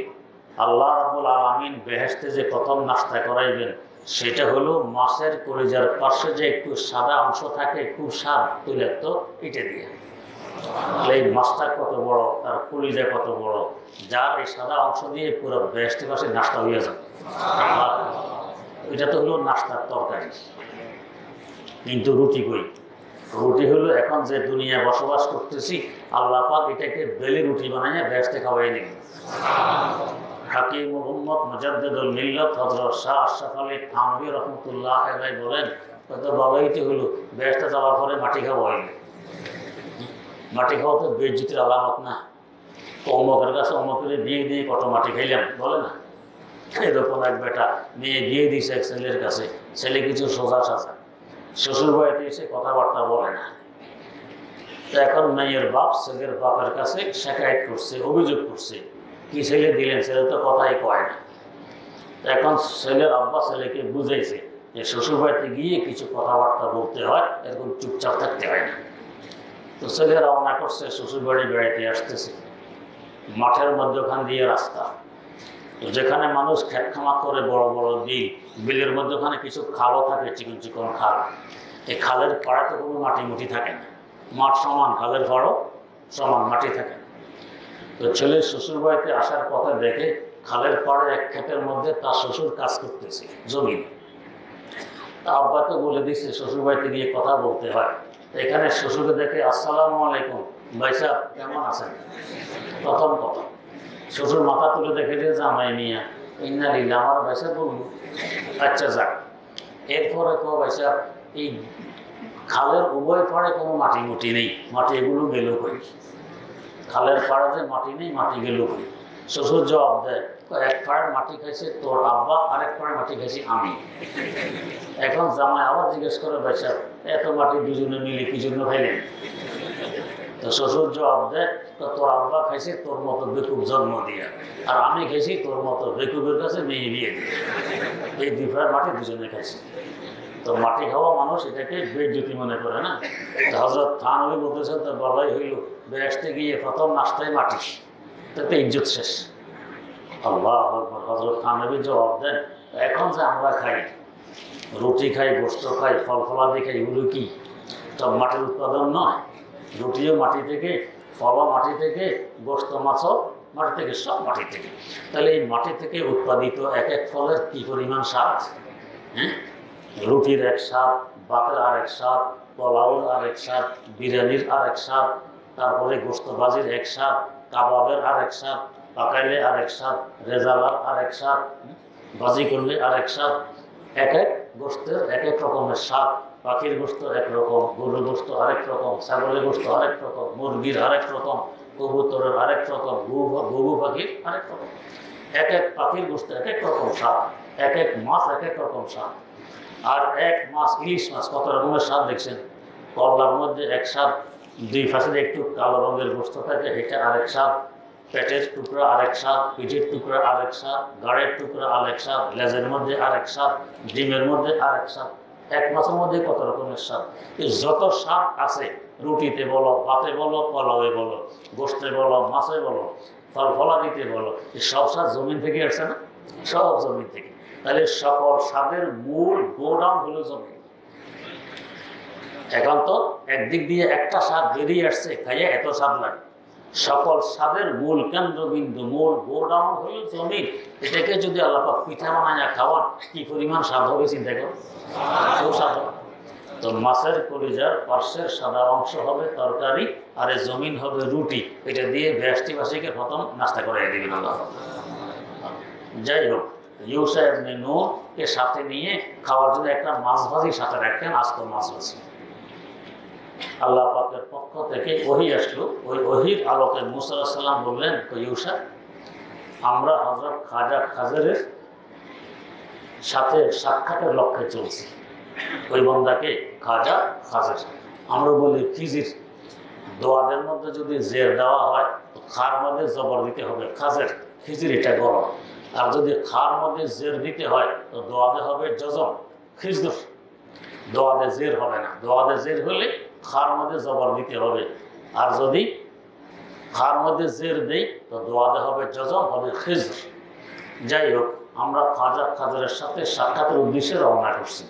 আল্লাহ রাব্বুল আলামিন বেহেশতে যে প্রথম নাস্তা করাইবেন সেটা হলো মাছের কলিজার পাশে যে একটু সাদা অংশ থাকে, খুব স্বাদ তৈলাক্ত, এটা দিয়ে। এই মাছটা কত বড়, তার কলিজা কত বড়, যার এই সাদা অংশ দিয়ে পুরো বেহেশতের পাশে নাস্তা হয়ে যাবে। এটা তো হলো নাস্তার তরকারি। কিন্তু রুটি কই? রুটি হলো এখন যে দুনিয়ায় বসবাস করতেছি, আল্লাহ পাক এটাকে বেলে রুটি বানাইয়া বেহেশতে খাওয়াই দিন। হাকিম মুহাম্মদ মুজাদ্দিদুল মিল্লাত হযরত শাহ আশরাফ আলী থানভী রাহমাতুল্লাহ আলাইহি বলেন, কত বলাইতে হলো বেহেশতে যাওয়ার পরে মাটি খাওয়া হইবে। মাটি খাওয়া তো বেজ্জতির আলামত না? অমুকের কাছে অমুকের বিয়ে দিয়ে কত মাটি খাইলাম বলে না? এরকম এক বেটা মেয়ে বিয়ে দিয়েছে এক ছেলের কাছে, ছেলে কিছু সোজা সাজা, শ্বশুর বাড়িতে এসে কথাবার্তা বলে না। এখন মেয়ের বাপ ছেলের বাপের কাছে শিকায়ত করছে, অভিযোগ করছে, কি ছেলে দিলেন, ছেলে তো কথাই কয় না। এখন ছেলের আব্বা ছেলেকে বুঝাইছে যে শ্বশুর বাড়িতে গিয়ে কিছু কথাবার্তা বলতে হয়, এরকম চুপচাপ থাকতে হয় না। তো ছেলে রওনা করছে, শ্বশুর বাড়ি বেড়াইতে আসতেছে। মাঠের মধ্যখান দিয়ে রাস্তা, তো যেখানে মানুষ খেত খামার করে, বড় বড় বিল, বিলের মধ্যখানে কিছু খালও থাকে, চিকন চিকন খাল। এই খালের পাড়ে তো কোনো মাটি মুটি থাকে না, মাঠ সমান, খালের পাড়ও সমান, মাটি থাকে না। তো ছেলে শ্বশুর বাড়িতে আসার পথে দেখে খালের পাড়ে এক ক্ষেতের মধ্যে তার শ্বশুর কাজ করতেছে জমিন। তা আব্বাকে বলে দিচ্ছে শ্বশুর বাড়িতে গিয়ে কথা বলতে হয়। এখানে শ্বশুরকে দেখে, আসসালামু আলাইকুম ভাই সাহেব, কেমন আছেন? প্রথম কথা। শ্বশুর মাথা তুলে দেখে যে জামাই মিয়া, ইন্না লিল্লাহ, আমার ভাই সাহেব বলবো, আচ্ছা যাক। এরপরে তো ভাই সাহেব, এই খালের উভয় পাড়ে কোনো মাটি মুটি নেই, মাটি এগুলো গেল কই? খালের পাড়ে যে মাটি নেই, মাটি গেল কই? শ্বশুর জবাব দেয়, এক পাড়ের মাটি খাইছে তোর আব্বা, আরেক পাড়ের মাটি খাইছি আমি। এখন জামাই আবার জিজ্ঞেস করে, ভাই সাহেব এত মাটি দুজনে মিলে কি জন্য খাইলেন? তো শ্বশুর জবাব দেয়, তোর আব্বা খাইছে তোর মতো বেকুব জন্ম দিয়া, আর আমি খাইছি তোর মতো বেকুবের কাছে মেয়ে বিয়ে দিয়ে। এই দুই পাড়ের মাটি দুজনে খাইছে। তো মাটি খাওয়া মানুষ এটাকে বেজ্জতি মনে করে না? হযরত থানভী বলতেছেন, তো বলাই হইল বেহেশতে গিয়ে প্রথম নাস্তায় মাটি, তাতে ইজ্জত শেষ। আল্লাহু আকবার। হযরত থানভী জবাব দেন, এখন যে আমরা খাই, রুটি খাই, গোশত খাই, ফল ফলাদি খাই, এগুলো কি সব মাটির উৎপাদন নয়? রুটিও মাটি থেকে, ফলও মাটি থেকে, গোশত মাছও মাটি থেকে, সব মাটি থেকে। তাহলে এই মাটি থেকে উৎপাদিত এক এক ফলের কি পরিমাণ স্বাদ! হ্যাঁ, রুটির এক স্বাদ, ভাতের আরেক স্বাদ, পোলাওর আরেক স্বাদ, বিরিয়ানির আরেক স্বাদ, তারপরে গোশতবাজির এক স্বাদ, কাবাবের আরেক স্বাদ, পাকাইলে আরেক স্বাদ, রেজালার আরেক স্বাদ, ভাজি করলে আরেক স্বাদ। এক এক গোশতের এক এক রকমের স্বাদ। পাখির গোশত একরকম, গরুর গোশত আরেক রকম, ছাগলের গোশত আরেক রকম, মুরগির আরেক রকম, কবুতরের আরেক রকম, ঘুঘু পাখির আরেক রকম। এক এক পাখির গোশত এক এক রকম স্বাদ, এক এক মাছ এক এক রকম স্বাদ। আর এক মাছ, ইলিশ মাছ, কত রকমের স্বাদ দেখছেন? করলার মধ্যে এক স্বাদ, দুই পাশে একটু কালো রঙের গোশত থাকে, এটা আরেক স্বাদ। পেটের টুকরা আরেক স্বাদ, পিঠের টুকরা আরেক স্বাদ, গাড়ের টুকরা আরেক স্বাদ, লেজের মধ্যে আরেক স্বাদ, ডিমের মধ্যে আরেক স্বাদ। এক মাছের মধ্যে কত রকমের স্বাদ! এই যত স্বাদ আছে, রুটিতে বলো, ভাতে বলো, পোলাওয়ে বলো, গোশতে বলো, মাছে বলো, ফল ফলাদিতে বলো, এই সব স্বাদ জমিন থেকে আসছে না? সব জমিন থেকে। তাহলে সকল স্বাদের মূল গোডাউন হলো জমিন। এখন তো একদিক দিয়ে একটা স্বাদ বেরিয়ে আসছে, খাইয়ে এত স্বাদ লাগে। সকল স্বাদের মূল কেন্দ্রবিন্দু, মূল গোডাউন হলো জমিন। এটাকে যদি আল্লাহ পাক পিঠা বানায় খাওয়ান, কি পরিমাণ স্বাদ হবে চিন্তা করো। খুব স্বাদ হবে। তো মাছের কলিজার পার্শ্বের সাদা অংশ হবে তরকারি, আর এই জমিন হবে রুটি। এটা দিয়ে বেহেশতিবাসীকে প্রথম নাস্তা করে দিবেন আল্লাহ। যাই হোক, ইউসা ইবনে নূনকে সাথে নিয়ে খাওয়ার জন্য একটা মাছ ভাজি সাথে রাখতেন, আস্ত মাছ ভাজি। আল্লাহ পাকের পক্ষ থেকে ওহী আসলো। ওই ওহীর আলোকে মুসা আলাইহিস সালাম বললেন, ইউসা, আমরা হযরত খাজা খাজরের সাথে সাক্ষাতের লক্ষ্যে চলছি। ওই বন্দাকে খাজা খাজর, আমরা বলি খিজির। দোয়াদের মধ্যে যদি জের দেওয়া হয়, তো খার মধ্যে জবর দিতে হবে, খাজের, খিজির, এটা গরম। আর যদি খার মধ্যে জের দিতে হয়, তো দোয়াতে হবে জজম, খিজর। দোয়াদে জের হবে না। দোয়াদে জের হলে খার মধ্যে জবর দিতে হবে, আর যদি খার মধ্যে জের দেই তো দোয়াদে হবে জজম, হবে খিজর। যাই হোক, আমরা খাজা খাজরের সাথে সাক্ষাতের উদ্দেশ্যে রওনা করছি।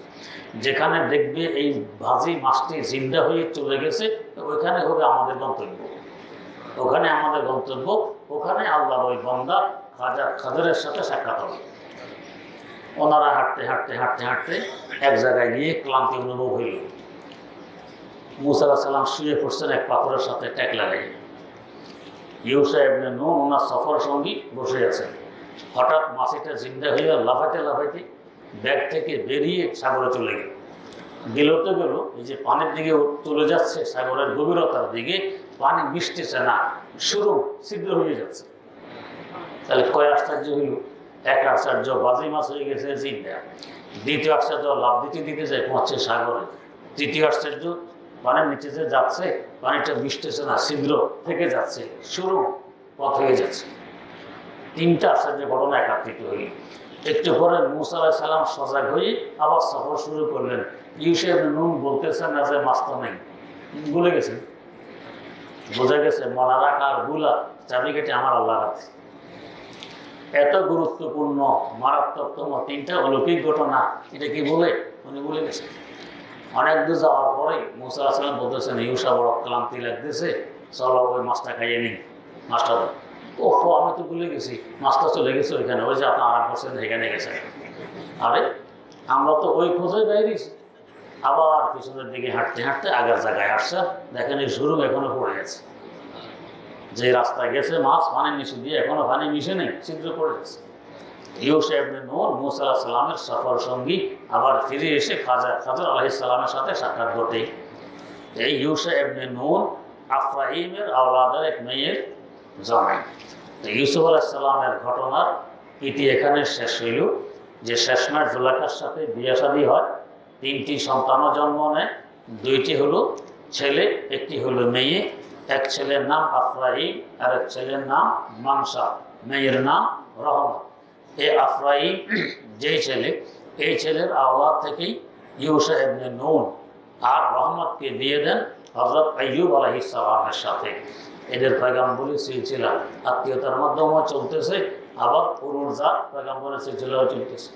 যেখানে দেখবে এই ভাজি মাছটি জিন্দা হয়ে চলে গেছে, ওইখানে হবে আমাদের গন্তব্য। ওখানে আমাদের গন্তব্য, ওখানে আল্লাহ ওই বান্দা খাজা খাজরের সাথে সাক্ষাৎ হবে। ওনারা হাঁটতে হাঁটতে হাঁটতে হাঁটতে এক জায়গায় গিয়ে ক্লান্তি অনুভব হইল। মুসা আলাইহিস সালাম শুয়ে পড়ছেন এক পাথরের সাথে ট্যাক লাগাই। ইউসা ইবনে নূন ওনার সফর সঙ্গী বসে আছেন। হঠাৎ মাছিটা জিন্দা হইয়া লাফাইতে লাফাইতে ব্যাগ থেকে বেরিয়ে সাগরে চলে গেল। গেল তো গেল, এই যে পানির দিকে চলে যাচ্ছে, সাগরের গভীরতার দিকে, পানি মিশতেছে না, শুরু ছিদ্র হয়ে যাচ্ছে। তাহলে কয় আশ্চর্য হইল? এক আশ্চর্য, বাজি মাছ হয়ে গেছে জিন্দা। দ্বিতীয় আশ্চর্য, লাভ দিতে দিতে যায় পৌঁছছে সাগরে। তৃতীয় আশ্চর্য, পানির নিচে যে যাচ্ছে, পানিটা মিশতেছে না, ছিদ্র থেকে যাচ্ছে, শুরু পথ হয়ে যাচ্ছে। তিনটা আশ্চর্য ঘটনা একাত্রিত হইল। একটু পরে মুসা আলাইহিস সালাম সজাগ হয়ে আবার সফর শুরু করলেন। ইউসা ইবনে নূন বলতেছেন না যে মাছটা নেই, ভুলে গেছেন। বোঝা গেছে মনে রাখা আর ভুলা চাবিকাঠি আমার আল্লাহর হাতে। এত গুরুত্বপূর্ণ মারাত্মকতম তিনটা অলৌকিক ঘটনা, এটা কি বলে উনি ভুলে গেছেন। অনেক দূর যাওয়ার পরে মুসা আলাইহিস সালাম বলতেছেন, ইউসা বড় ক্লান্তি লাগতেছে, চলো ওই মাছটা খাইয়ে নিই। মাছটা ওহ, আমি তো ভুলে গেছি, মাছটা চলে গেছে ওইখানে, ওই যে আপনার আরাম করছেন সেখানে গেছে। আরে আমরা তো ওই খোঁজে বেরিয়েছি। আবার পিছনের দিকে হাঁটতে হাঁটতে আগের জায়গায় আসছে, দেখেন এই শুরু এখনো পড়ে গেছে। যে রাস্তায় গেছে মাছ পানির নিচে দিয়ে এখনো পানি মিশে নেই, ছিদ্র পড়ে গেছে। ইউসা ইবনে নূন মুসা আলাইহিস সালামের সফর সঙ্গী আবার ফিরে এসে খাজর আলাইহিস সালামের সাথে সাক্ষাৎ ঘটে। এই ইউসা ইবনে নূন আফরাইমের আওলাদের এক মেয়ের জামাই। ইউসুফ আলাইহিস সালামের ঘটনার ইতি এখানে শেষ হইল। যে শেষমেশ জুলাইখার সাথে বিয়ে শাদী হয়, 3টি সন্তানও জন্ম নেয়। 2টি হলো ছেলে, একটি হলো মেয়ে। এক ছেলের নাম আফরাইম আর এক ছেলের নাম মানসা, মেয়ের নাম রহমত। এই আফরাইম যেই ছেলে, এই ছেলের আওলাদ থেকেই ইউসা ইবনে নূন আর রহমতকে বিয়ে দেন হযরত আইয়ুব আলাইহিস সালামের সাথে। এদের পয়গাম্বরী সিলসিলা আত্মীয়তার মাধ্যমেও চলতেছে, আবার পুরুষজাত পয়গাম্বরের সিলসিলাও চলতেছে।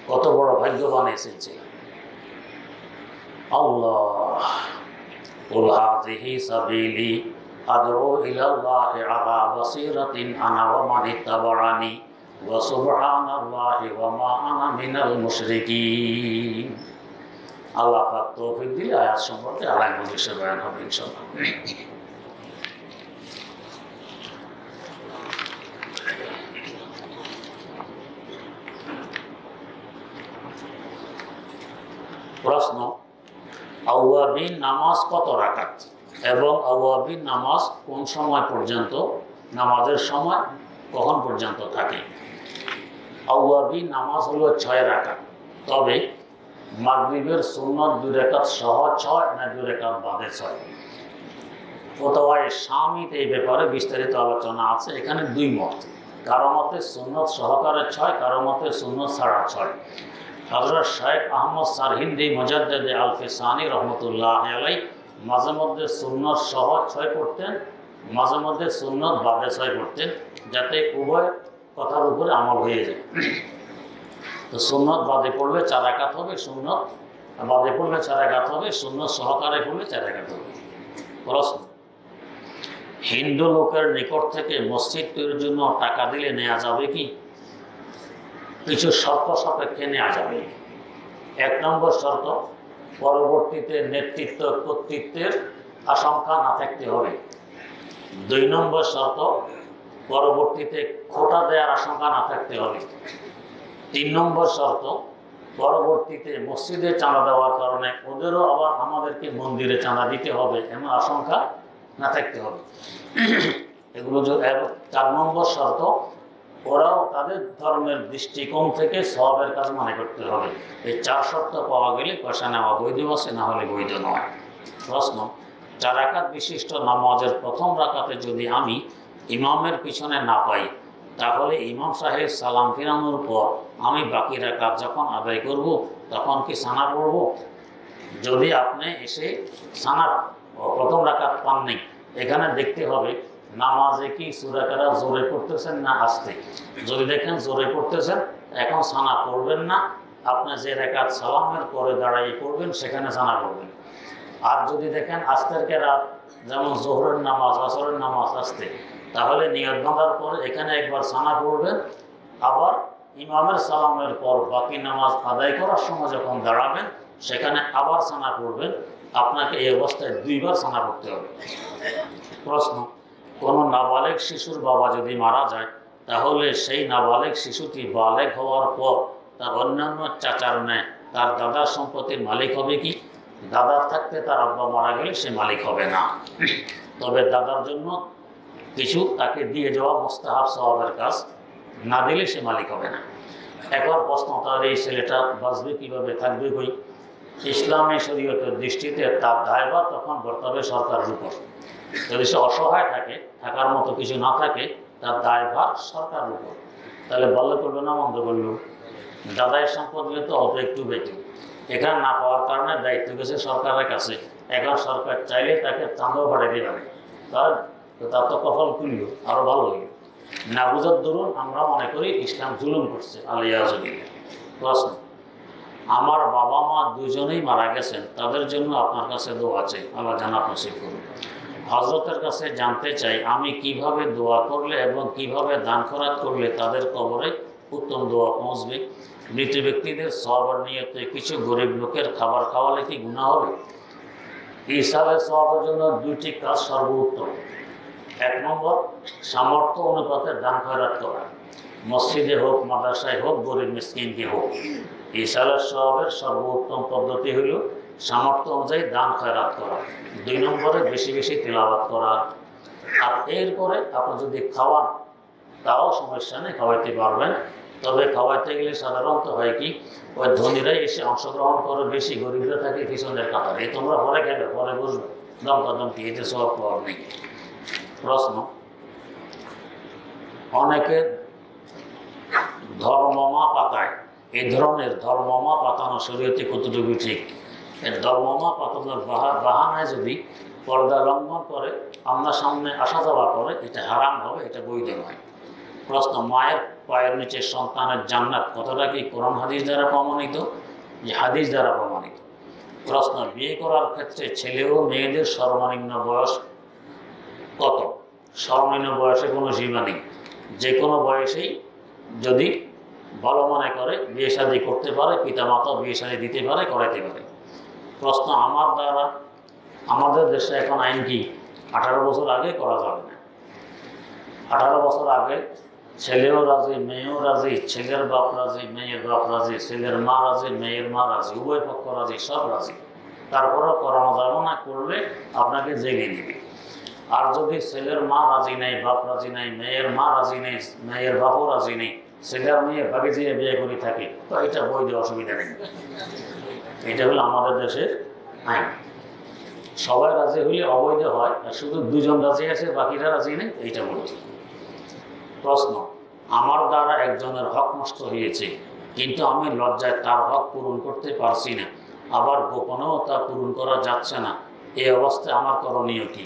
কত বড় ভাগ্যবান এই সিলসিলা! আল্লাহ কুল হাযিহি সাবিলি আদউ ইলাল্লাহি আলা বাসীরাতিন আনা ওয়া মান ইত্তাবা'আনি ওয়া সুবহানাল্লাহি ওয়া মা আনা মিনাল মুশরিকিন। আল্লাহ পাক তৌফিক দিলে আয়াত সম্পর্কে আলাদা মজলিসে বয়ান হবে ইনশাআল্লাহ। প্রশ্ন, আওয়াবিন নামাজ কত রাকাত এবং আওয়াবিন নামাজ কোন সময় পর্যন্ত, নামাজের সময় কখন পর্যন্ত থাকে? আওয়াবিন নামাজ হলো 6 রাকাত। তবে মাগরিবের সুন্নত 2 রাকাত সহ 6 না 2 রাকাত বাদে 6। ফতোয়ায়ে শামিতে এই ব্যাপারে বিস্তারিত আলোচনা আছে। এখানে 2 মত, কারো মতে সুন্নত সহকারে 6, কারো মতে সুন্নত ছাড়া 6। হযরত শেখ আহমদ সারহিন্দি মুজাদ্দিদে আল-ফিসানি রহমতুল্লাহ আলাইহি মাঝে মধ্যে সুন্নত সহ 6 পড়তেন, মাঝে মধ্যে সুন্নত বাদে 6 পড়তেন, যাতে উভয় কথার উপরে আমল হয়ে যায়। তো সুন্নত বাদে পড়লে 4 রাকাত হবে, সুন্নত বাদে পড়লে 4 রাকাত হবে, সুন্নত সহকারে পড়লে 4 রাকাত হবে। প্রশ্ন, হিন্দু লোকের নিকট থেকে মসজিদ তৈরির জন্য টাকা দিলে নেওয়া যাবে কি? কিছু শর্ত সাপেক্ষে নেওয়া যাবে। 1 নম্বর শর্ত, পরবর্তীতে নেতৃত্ব কর্তৃত্বের আশঙ্কা না থাকতে হবে। 2 নম্বর শর্ত, পরবর্তীতে খোটা দেওয়ার আশঙ্কা না থাকতে হবে। 3 নম্বর শর্ত, পরবর্তীতে মসজিদে চাঁদা দেওয়ার কারণে ওদেরও আবার আমাদেরকে মন্দিরে চাঁদা দিতে হবে এমন আশঙ্কা না থাকতে হবে। এগুলো 4 নম্বর শর্ত, ওরাও তাদের ধর্মের দৃষ্টিকোণ থেকে সওয়াবের কাজ মনে করতে হবে। এই 4 শর্ত পাওয়া গেলে পয়সা নেওয়া বৈধ আছে, না হলে বৈধ নয়। প্রশ্ন, 4 রাকাত বিশিষ্ট নামাজের প্রথম রাকাতে যদি আমি ইমামের পিছনে না পাই, তাহলে ইমাম সাহেব সালাম ফিরানোর পর আমি বাকি রাকাত যখন আদায় করব তখন কি সানা পড়ব? যদি আপনি এসে সানা প্রথম রাকাত পাননি, এখানে দেখতে হবে নামাজে কি সূরা কেরাত জোরে পড়তেছেন না আস্তে। যদি দেখেন জোরে পড়তেছেন, এখন সানা পড়বেন না, আপনি যে রাকাত সালামের পরে দাঁড়াই পড়বেন সেখানে সানা পড়বেন। আর যদি দেখেন আস্তের কেরাত, যেমন জোহরের নামাজ, আসরের নামাজ আস্তে, তাহলে নিয়ত বাঁধার পরে এখানে একবার সানা পড়বেন, আবার ইমামের সালামের পর বাকি নামাজ আদায় করার সময় যখন দাঁড়াবেন সেখানে আবার সানা পড়বেন। আপনাকে এই অবস্থায় 2 বার সানা পড়তে হবে। প্রশ্ন, কোনো নাবালেগ শিশুর বাবা যদি মারা যায়, তাহলে সেই নাবালেগ শিশুটি বালেগ হওয়ার পর তার অন্যান্য চাচার ন্যায় তার দাদার সম্পত্তির মালিক হবে কি? দাদার থাকতে তার আব্বা মারা গেলে সে মালিক হবে না, তবে দাদার জন্য কিছু তাকে দিয়ে যাওয়া মুস্তাহাব সওয়াবের কাজ, না দিলে সে মালিক হবে না। একবার প্রশ্ন, তাহলে এই ছেলেটা বাঁচবে কীভাবে, থাকবে কই? ইসলামী শরীয়তের দৃষ্টিতে তার দায়ভার তখন বর্তবে সরকারের উপর। যদি সে অসহায় থাকে, থাকার মতো কিছু না থাকে, তার দায়ভার সরকারের উপর। তাহলে ভালো করলো না মন্দ করলো? দাদায়ের সম্পদ নিয়ে তো অল্প একটু বেশি, এখানে না পাওয়ার কারণে দায়িত্ব গেছে সরকারের কাছে। এখন সরকার চাইলে তাকে চাঁদাও পাঠাতে পারে, তার তো কপাল খুলল, আরো ভালো হইল। না বুঝার দরুন আমরা মনে করি ইসলাম জুলুম করছে, আলিয়াজুবিল্লাহ। প্রশ্ন, আমার বাবা মা দুজনেই মারা গেছেন, তাদের জন্য আপনার কাছে দোয়া আছে, আল্লাহ জান্নাত নসিব করুন। হযরতের কাছে জানতে চাই, আমি কিভাবে দোয়া করলে এবং কিভাবে দান খয়রাত করলে তাদের কবরে উত্তম দোয়া পৌঁছবে? মৃত ব্যক্তিদের সওয়াবের নিয়তে কিছু গরিব লোকের খাবার খাওয়ালে কি গুনাহ হবে? ইসাবের সওয়াবের জন্য 2টি কাজ সর্বোত্তম। 1 নম্বর, সামর্থ্য অনুপাতে দান খয়রাত করা, মসজিদে হোক, মাদ্রাসায় হোক, গরিব মিসকিনকে হোক। ইসালের সওয়াবের সর্বোত্তম পদ্ধতি হল সামর্থ্য অনুযায়ী দান খয়রাত করা। 2 নম্বরে বেশি বেশি তিলাওয়াত করা। আর এরপরে আপনি যদি খাওয়ান, তাও সমস্যা নেই, খাওয়াইতে পারবেন। তবে খাওয়াইতে গেলে সাধারণত হয় কি, ওই ধনীরাই এসে অংশগ্রহণ করে বেশি, গরিবরা থাকে পিছনের কাতারে। তোমরা পরে খাবে, পরে বুঝবে, দমকাদমকি, এতে সওয়াব পাওয়ার নেই। প্রশ্ন, অনেকে ধর্মমা পাতায়, এই ধরনের ধর্মমা পাতানো শরীয়তে কতটুকু ঠিক? এর ধর্মমা পাতানোর বাহানায় যদি পর্দা লঙ্ঘন করে আপনার সামনে আসা যাওয়া করে, এটা হারাম হবে, এটা বৈধ নয়। প্রশ্ন, মায়ের পায়ের নিচে সন্তানের জান্নাত কতটা কি কোরআন হাদিস দ্বারা প্রমাণিত? যে হাদিস দ্বারা প্রমাণিত। প্রশ্ন, বিয়ে করার ক্ষেত্রে ছেলে ও মেয়েদের সর্বনিম্ন বয়স কত? সর্বনিম্ন বয়সে কোনো সীমা নেই, যে কোনো বয়সেই যদি ভালো মনে করে বিয়ে শাদী করতে পারে, পিতামাতা বিয়ে শাদী দিতে পারে, করাইতে পারে। প্রশ্ন, আমাদের দেশে এখন আইন কি 18 বছর আগে করা যাবে না? 18 বছর আগে ছেলেও রাজি, মেয়েও রাজি, ছেলের বাপ রাজি, মেয়ের বাপ রাজি, ছেলের মা রাজি, মেয়ের মা রাজি, উভয় পক্ষ রাজি, সব রাজি। তারপরেও করানো যাবে না, করলে আপনাকে জেলে নেবে। আর যদি ছেলের মা রাজি নেই, বাপ রাজি নেই, মেয়ের মা রাজি নেই, মেয়ের বাপও রাজি নেই, ছেলের মেয়ে ভাগে যেয়ে বিয়ে করে থাকে, তো এটা বৈধ, অসুবিধা নেই। এটা হলো আমাদের দেশের আইন। সবাই রাজি হইলে অবৈধ হয়, আর শুধু 2 জন রাজি আছে, বাকিরা রাজি নেই, এইটা বৈধ। প্রশ্ন, আমার দ্বারা একজনের হক নষ্ট হয়েছে, কিন্তু আমি লজ্জায় তার হক পূরণ করতে পারছি না, আবার গোপনেও তা পূরণ করা যাচ্ছে না, এই অবস্থায় আমার করণীয় কি?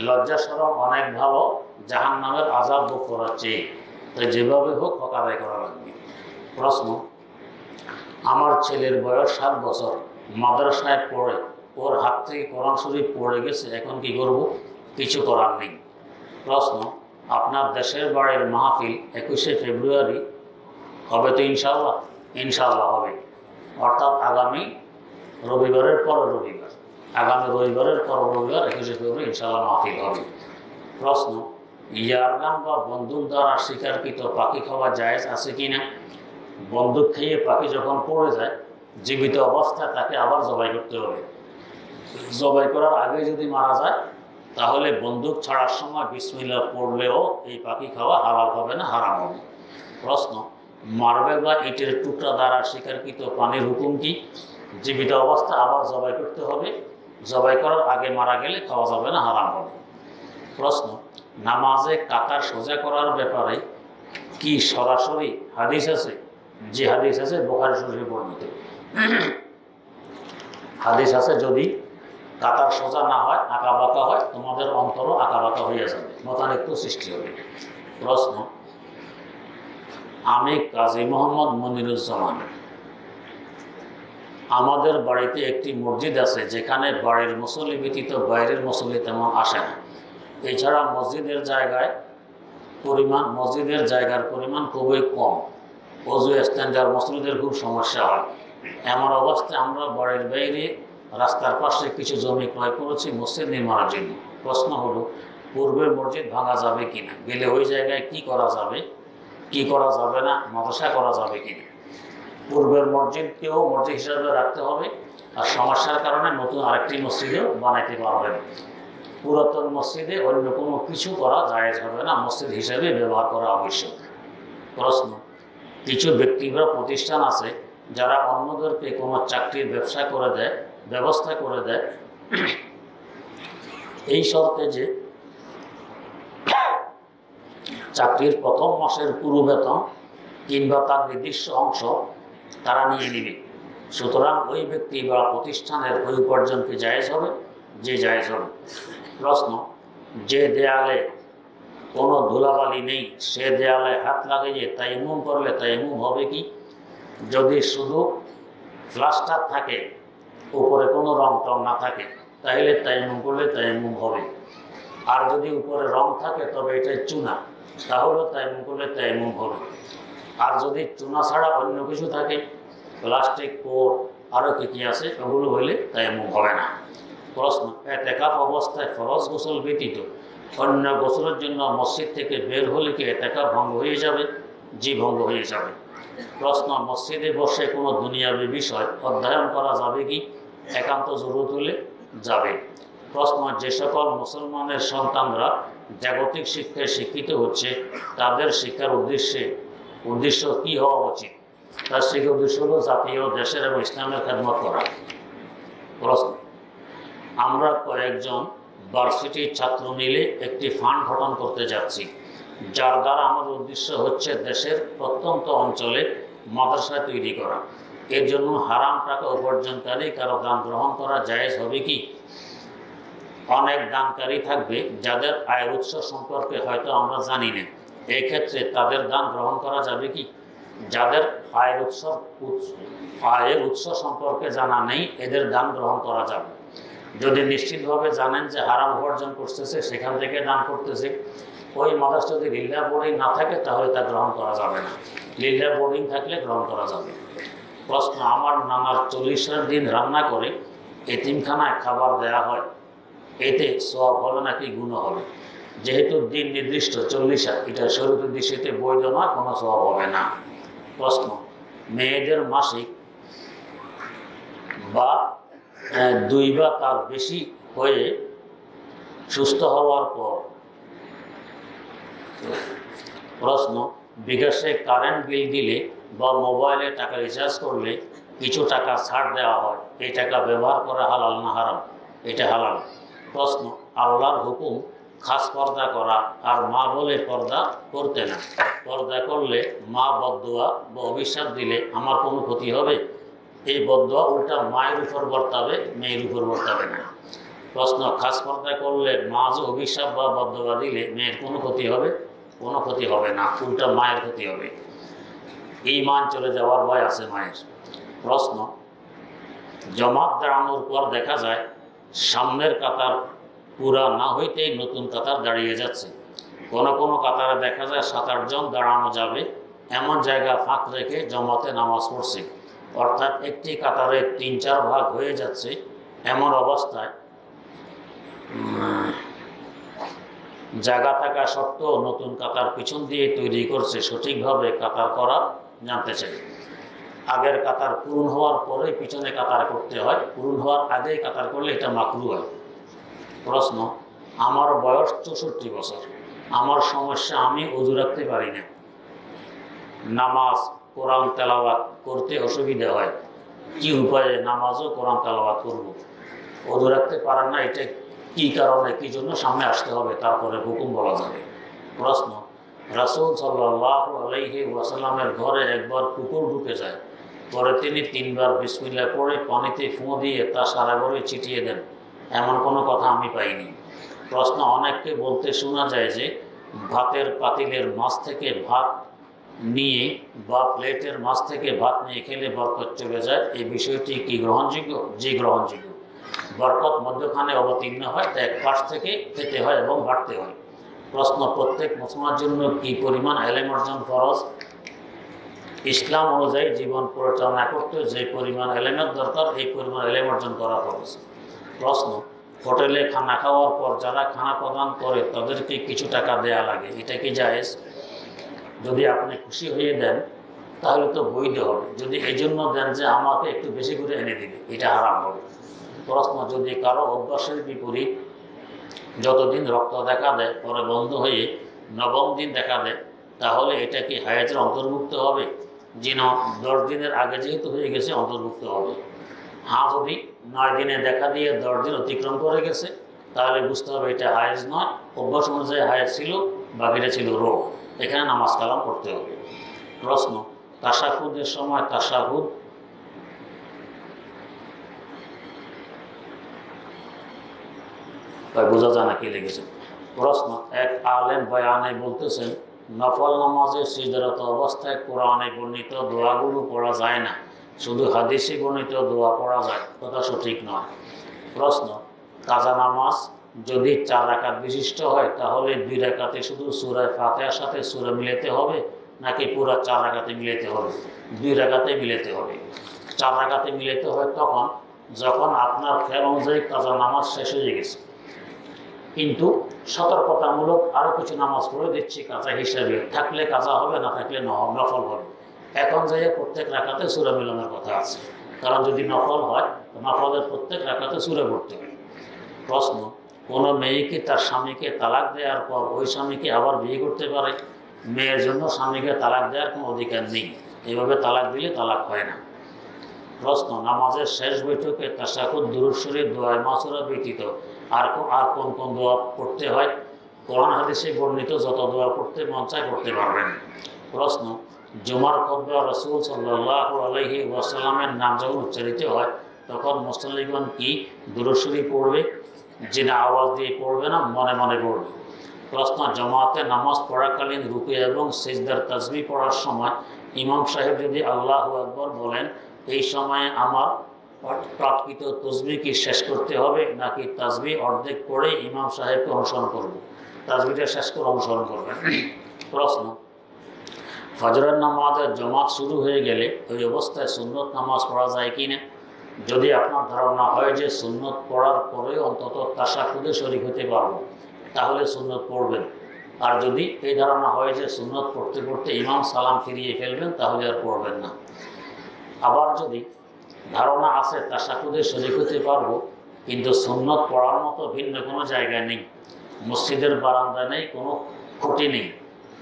লজ্জা শরম অনেক ভালো জাহান্নামের আযাব ভোগ করার চেয়ে, তাই যেভাবে হোক হক আদায় করা লাগবে। প্রশ্ন, আমার ছেলের বয়স 7 বছর, মাদ্রাসায় পড়ে, ওর হাত থেকে কোরআন শরীফ পড়ে গেছে, এখন কি করব? কিছু করার নেই। প্রশ্ন, আপনার দেশের বাড়ির মাহফিল 21শে ফেব্রুয়ারি হবে তো ইনশাআল্লাহ? ইনশাআল্লাহ হবে, অর্থাৎ আগামী রবিবারের পর রবিবার, আগামী রবিবারের পর রবিবার 21শে ফেব্রুয়ারি ইনশাআল্লাহ মাহফিল হবে। প্রশ্ন, ইয়ারগান বা বন্দুক দ্বারা শিকারকৃত পাখি খাওয়া জায়েজ আছে কি না? বন্দুক খেয়ে পাখি যখন পড়ে যায়, জীবিত অবস্থায় তাকে আবার জবাই করতে হবে। জবাই করার আগে যদি মারা যায়, তাহলে বন্দুক ছাড়ার সময় বিসমিল্লাহ পড়লেও এই পাখি খাওয়া হালাল হবে না, হারাম হবে। প্রশ্ন, মার্বেল বা ইটের টুকরা দ্বারা শিকারকৃত প্রাণীর হুকুম কি? জীবিত অবস্থা আবার জবাই করতে হবে, জবাই করার আগে মারা গেলে খাওয়া যাবে না, হারাম হবে। প্রশ্ন, নামাজে কাতার সোজা করার ব্যাপারে কি সরাসরি হাদিস আছে? যে হাদিস আছে বুখারী শরীফে বর্ণিত। হাদিস আছে, যদি কাতার সোজা না হয়, আঁকা বাঁকা হয়, তোমাদের অন্তরও আঁকা বাঁকা হয়ে যাবে, মতানৈক্য সৃষ্টি হবে। প্রশ্ন, আমি কাজী মোহাম্মদ মনিরুজ্জামান। আমাদের বাড়িতে একটি মসজিদ আছে, যেখানে বাড়ির মুসল্লি ব্যতীত বাইরের মুসল্লি তেমন আসে না। এছাড়া মসজিদের জায়গার পরিমাণ খুবই কম। অজু স্ট্যান্ডার মসজিদের খুব সমস্যা হয়। এমন অবস্থায় আমরা বাড়ির বাইরে রাস্তার পাশে কিছু জমি ক্রয় করেছি মসজিদ নির্মাণের জন্য। প্রশ্ন হলো, পূর্বের মসজিদ ভাঙা যাবে কিনা, গেলে ওই জায়গায় কি করা যাবে, কি করা যাবে না, মাদ্রাসা করা যাবে কিনা? পূর্বের মসজিদকেও মসজিদ হিসাবে রাখতে হবে, আর সমস্যার কারণে নতুন আরেকটি মসজিদও বানাইতে পারবেন। পুরাতন মসজিদে অন্য কোনো কিছু করা জায়েজ হবে না, মসজিদ হিসাবে ব্যবহার করা আবশ্যক। প্রশ্ন, কিছু ব্যক্তি বা প্রতিষ্ঠান আছে যারা অন্যদেরকে কোনো চাকরির ব্যবস্থা করে দেয় এই শর্তে যে চাকরির প্রথম মাসের পুরো বেতন কিংবা তার নির্দিষ্ট অংশ তারা নিয়ে নেবে। সুতরাং ওই ব্যক্তি বা প্রতিষ্ঠানের ওই উপার্জন কি জায়েজ হবে? যে জায়েজ হবে। প্রশ্ন, যে দেয়ালে কোনো ধুলাবালি নেই সে দেয়ালে হাত লাগিয়ে তায়াম্মুম করলে তায়াম্মুম হবে কি? যদি শুধু প্লাস্টার থাকে, উপরে কোনো রং টং না থাকে, তাহলে তায়াম্মুম করলে তায়াম্মুম হবে। আর যদি উপরে রং থাকে তবে এটা চুনা, তাহলে তায়াম্মুম করলে তায়াম্মুম হবে। আর যদি চুনা ছাড়া অন্য কিছু থাকে, প্লাস্টিক কোট আরও কি আছে, ওগুলো হইলে তায়াম্মুম হবে না। প্রশ্ন, এতেকাফ অবস্থায় ফরজ গোসল ব্যতীত অন্য গোসলের জন্য মসজিদ থেকে বের হলে কি এতেকাফ ভঙ্গ হয়ে যাবে? জি, ভঙ্গ হয়ে যাবে। প্রশ্ন, মসজিদে বসে কোনো দুনিয়াবী বিষয় অধ্যয়ন করা যাবে কি? একান্ত জরুরত হলে যাবে। প্রশ্ন, যে সকল মুসলমানের সন্তানরা জাগতিক শিক্ষায় শিক্ষিত হচ্ছে তাদের শিক্ষার উদ্দেশ্য কি হওয়া উচিত? তার শিক্ষার উদ্দেশ্য হল জাতীয়, দেশের এবং ইসলামের খেদমত করা। প্রশ্ন, আমরা কয়েকজন ভার্সিটির ছাত্র মিলে একটি ফান্ড গঠন করতে যাচ্ছি, যার দ্বারা আমাদের উদ্দেশ্য হচ্ছে দেশের প্রত্যন্ত অঞ্চলে মাদ্রাসা তৈরি করা। এর জন্য হারাম টাকা উপার্জনকারী কারো দান গ্রহণ করা জায়েজ হবে কি? অনেক দানকারী থাকবে যাদের আয়ের উৎস সম্পর্কে হয়তো আমরা জানি না, এক্ষেত্রে তাদের দান গ্রহণ করা যাবে কি? যাদের আয়ের উৎস সম্পর্কে জানা নেই এদের দান গ্রহণ করা যাবে। যদি নিশ্চিতভাবে জানেন যে হারাম উপার্জন করতেছে, সেখান থেকে দান করতেছে, ওই মাদ্রাসা যদি লিল্লাহ বোর্ডিং না থাকে তাহলে তা গ্রহণ করা যাবে না। লিল্লাহ বোর্ডিং থাকলে গ্রহণ করা যাবে। প্রশ্ন, আমার নানার 40 দিন রান্না করে এতিমখানায় খাবার দেয়া হয়, এতে সওয়াব হবে নাকি গুনাহ হবে? যেহেতু দিন নির্দিষ্ট 40, এটা শরীয়তের দৃষ্টিতে বৈধ না, কোনো সওয়াব হবে না। প্রশ্ন, মেয়েদের মাসিক বা 2 বা তার বেশি হয়ে সুস্থ হওয়ার পর, প্রশ্ন, বিকাশে কারেন্ট বিল দিলে বা মোবাইলে টাকা রিচার্জ করলে কিছু টাকা ছাড় দেওয়া হয়, এই টাকা ব্যবহার করা হালাল না হারাম? এটা হালাল। প্রশ্ন, আল্লাহর হুকুম খাস পর্দা করা, আর মা বলে পর্দা করতে না, পর্দা করলে মা বদদুয়া বা অভিশাপ দিলে আমার কোনো ক্ষতি হবে? এই বদদুয়া উল্টা মায়ের উপর বর্তাবে, মেয়ের উপর বর্তাবে না। প্রশ্ন, খাস পর্দা করলে মা যে অভিশাপ বা বদদুয়া দিলে মেয়ের কোনো ক্ষতি হবে? কোনো ক্ষতি হবে না, উল্টা মায়ের ক্ষতি হবে। ঈমান চলে যাওয়ার ভয় আছে মায়ের। প্রশ্ন, জমাত দাঁড়ানোর পর দেখা যায় সামনের কাতার পুরা না হইতেই নতুন কাতার দাঁড়িয়ে যাচ্ছে। কোনো কাতারে দেখা যায় 7-8 জন দাঁড়ানো যাবে এমন জায়গা ফাঁক রেখে জমাতে নামাজ পড়ছে, অর্থাৎ একটি কাতারে 3-4 ভাগ হয়ে যাচ্ছে। এমন অবস্থায় জায়গা থাকা সত্ত্বেও নতুন কাতার পিছন দিয়ে তৈরি করছে, সঠিকভাবে কাতার করা জানতে চাই। আগের কাতার পূরণ হওয়ার পরে পিছনে কাতার করতে হয়, পূরণ হওয়ার আগেই কাতার করলে এটা মাকরুহ হয়। প্রশ্ন, আমার বয়স 64 বছর, আমার সমস্যা আমি ওযু রাখতে পারি না, নামাজ কোরআন তেলাওয়াত করতে অসুবিধা হয়, কি উপায়ে নামাজ ও কোরআন তেলাওয়াত করব? ওযু রাখতে পারেন না, এটা কি কারণে, কি জন্য সামনে আসতে হবে, তারপরে হুকুম বলা যাবে। প্রশ্ন, রাসূল সাল্লাল্লাহু আলাইহি ওয়াসাল্লামের ঘরে একবার কুকুর ঢুকে যায়, পরে তিনি 3 বার বিসমিল্লাহ পড়ে পানিতে ফুঁ দিয়ে তা সারা ঘরে ছিটিয়ে দেন, এমন কোনো কথা আমি পাইনি। প্রশ্ন, অনেককে বলতে শোনা যায় যে ভাতের পাতিলের মাছ থেকে ভাত নিয়ে বা প্লেটের মাছ থেকে ভাত নিয়ে খেলে বরকত চলে যায়, এই বিষয়টি কি গ্রহণযোগ্য? জি, গ্রহণযোগ্য। বরকত মধ্যখানে অবতীর্ণ হয়, তা এক পাশ থেকে খেতে হয় এবং বাড়তে হয়। প্রশ্ন, প্রত্যেক মুসলমানের জন্য কি পরিমাণ এলেম অর্জন ফরজ? ইসলাম অনুযায়ী জীবন পরিচালনা করতে যে পরিমাণ এলেমের দরকার, এই পরিমাণ এলেম অর্জন করা ফরজ। প্রশ্ন, হোটেলে খানা খাওয়ার পর যারা খানা প্রদান করে তাদেরকে কিছু টাকা দেয়া লাগে, এটা কি জায়েজ? যদি আপনি খুশি হয়ে দেন তাহলে তো বৈধ হবে। যদি এই জন্য দেন যে আমাকে একটু বেশি করে এনে দিবে, এটা হারাম হবে। প্রশ্ন, যদি কারো অভ্যাসের বিপরীত যতদিন রক্ত দেখা দেয় পরে বন্ধ হয়ে 9ম দিন দেখা দেয়, তাহলে এটা কি হায়াতের অন্তর্ভুক্ত হবে? জি না, 10 দিনের আগে যেহেতু হয়ে গেছে অন্তর্ভুক্ত হবে। হ্যাঁ, যদি 9 দিনে দেখা দিয়ে 10 দিন অতিক্রম করে গেছে তাহলে বুঝতে হবে এটা হায়েজ নয়, অভ্যাস অনুযায়ী হায়েজ ছিল, বাকিটা ছিল রোগ, এখানে নামাজ কালাম করতে হবে। প্রশ্ন, তাশাহুদের সময় তাশাহুদ বোঝা যায় না কি লিখেছে। প্রশ্ন, এক আলেম বয়ানে বলতেছেন নফল নামাজে সিজদারত অবস্থায় কোরআনে বর্ণিত দোয়াগুলো পড়া যায় না, শুধু হাদিসে বর্ণিত দোয়া পড়া যায়, কথা সঠিক নয়। প্রশ্ন, কাজা নামাজ যদি 4 রাকাত বিশিষ্ট হয় তাহলে 2 রাকাতে শুধু সূরা ফাতিহার সাথে সূরা মিলাতে হবে নাকি পুরো 4 রাকাতে মিলাতে হবে? 2 রাকাতে মিলাতে হবে। 4 রাকাতে মিলাতে হয় তখন যখন আপনার খেয়াল অনুযায়ী কাজা নামাজ শেষ হয়ে গেছে, কিন্তু সতর্কতামূলক আরও কিছু নামাজ পড়ে দিচ্ছি কাজা হিসাবে, থাকলে কাজা হবে, না থাকলে নফল হবে। এখন যাই প্রত্যেক রাকাতে সূরা মিলানোর কথা আছে, কারণ যদি নফল হয় নফলের প্রত্যেক রাকাতে সূরা পড়তে হবে। প্রশ্ন, কোনো মেয়ে কি তার স্বামীকে তালাক দেওয়ার পর ওই স্বামীকে আবার বিয়ে করতে পারে? মেয়ের জন্য স্বামীকে তালাক দেওয়ার কোনো অধিকার নেই, এভাবে তালাক দিলে তালাক হয় না। প্রশ্ন, নামাজের শেষ বৈঠকে তাশাহুদ, দুরূদ শরীফ, দোয়া মাসুরা ব্যতীত আর কোন কোন দোয়া পড়তে হয়? কোরআন হাদিসে বর্ণিত যত দোয়া পড়তে মন চায় করতে পারবেন। প্রশ্ন, জুমার খুতবা রাসূল সাল্লাল্লাহু আলাইহি ওয়াসাল্লামের নাম যখন উচ্চারিত হয় তখন মুসল্লিগণ কি দুরূদ শরীফ পড়বে? জি না, আওয়াজ দিয়ে পড়বে না, মনে মনে পড়বে। প্রশ্ন, জামাতে নামাজ পড়াকালীন রুকু এবং সিজদার তাসবিহ পড়ার সময় ইমাম সাহেব যদি আল্লাহু আকবার বলেন, এই সময়ে আমার প্রাপ্তিত তসবিহ কি শেষ করতে হবে নাকি তাসবিহ অর্ধেক পড়ে ইমাম সাহেবকে অনুসরণ করব? তাসবিহটা শেষ করে অনুসরণ করবেন। প্রশ্ন, ফজরের নামাজের জামাত শুরু হয়ে গেলে ওই অবস্থায় সুন্নত নামাজ পড়া যায় কি না? যদি আপনার ধারণা হয় যে সুন্নত পড়ার পরে অন্তত তাশাহুদে শরীক হতে পারবো, তাহলে সুন্নত পড়বেন। আর যদি এই ধারণা হয় যে সুন্নত পড়তে পড়তে ইমাম সালাম ফিরিয়ে ফেলবেন, তাহলে আর পড়বেন না। আবার যদি ধারণা আছে তাশাহুদে শরীক হতে পারবো কিন্তু সুন্নত পড়ার মতো ভিন্ন কোনো জায়গা নেই, মসজিদের বারান্দা নেই, কোনো খুঁটি নেই,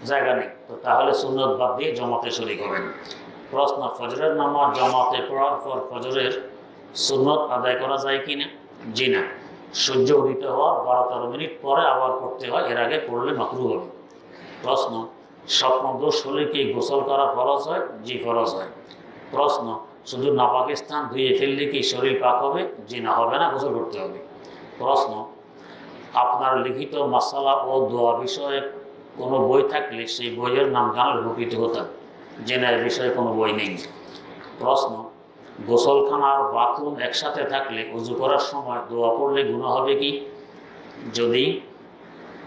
জায়গা নেই, তো তাহলে সুন্নত বাদ দিয়ে জামাতে শরীক হবেন। প্রশ্ন, ফজরের নামাজ জামাতে পড়ার পর ফজরের সুন্নত আদায় করা যায় কি না? জি না, সূর্য উদিত হওয়ার 12-13 মিনিট পরে আবার পড়তে হয়, এর আগে পড়লে মাকরুহ হবে। প্রশ্ন, স্বপ্নদোষ হলে কি গোসল করা ফরজ হয়? জি, ফরজ হয়। প্রশ্ন, শুধু নাপাকিস্তান ধুয়ে ফেললে কি শরীর পাক হবে? জি না, হবে না, গোসল করতে হবে। প্রশ্ন, আপনার লিখিত মাসালা ও দোয়া বিষয়ে কোনো বই থাকলে সেই বইয়ের নাম জানালে উপকৃত হতাম। জি না, এর বিষয়ে কোনো বই নেই। প্রশ্ন, গোসলখানা আর বাথরুম একসাথে থাকলে উজু করার সময় দোয়া পড়লে গুনাহ হবে কি? যদি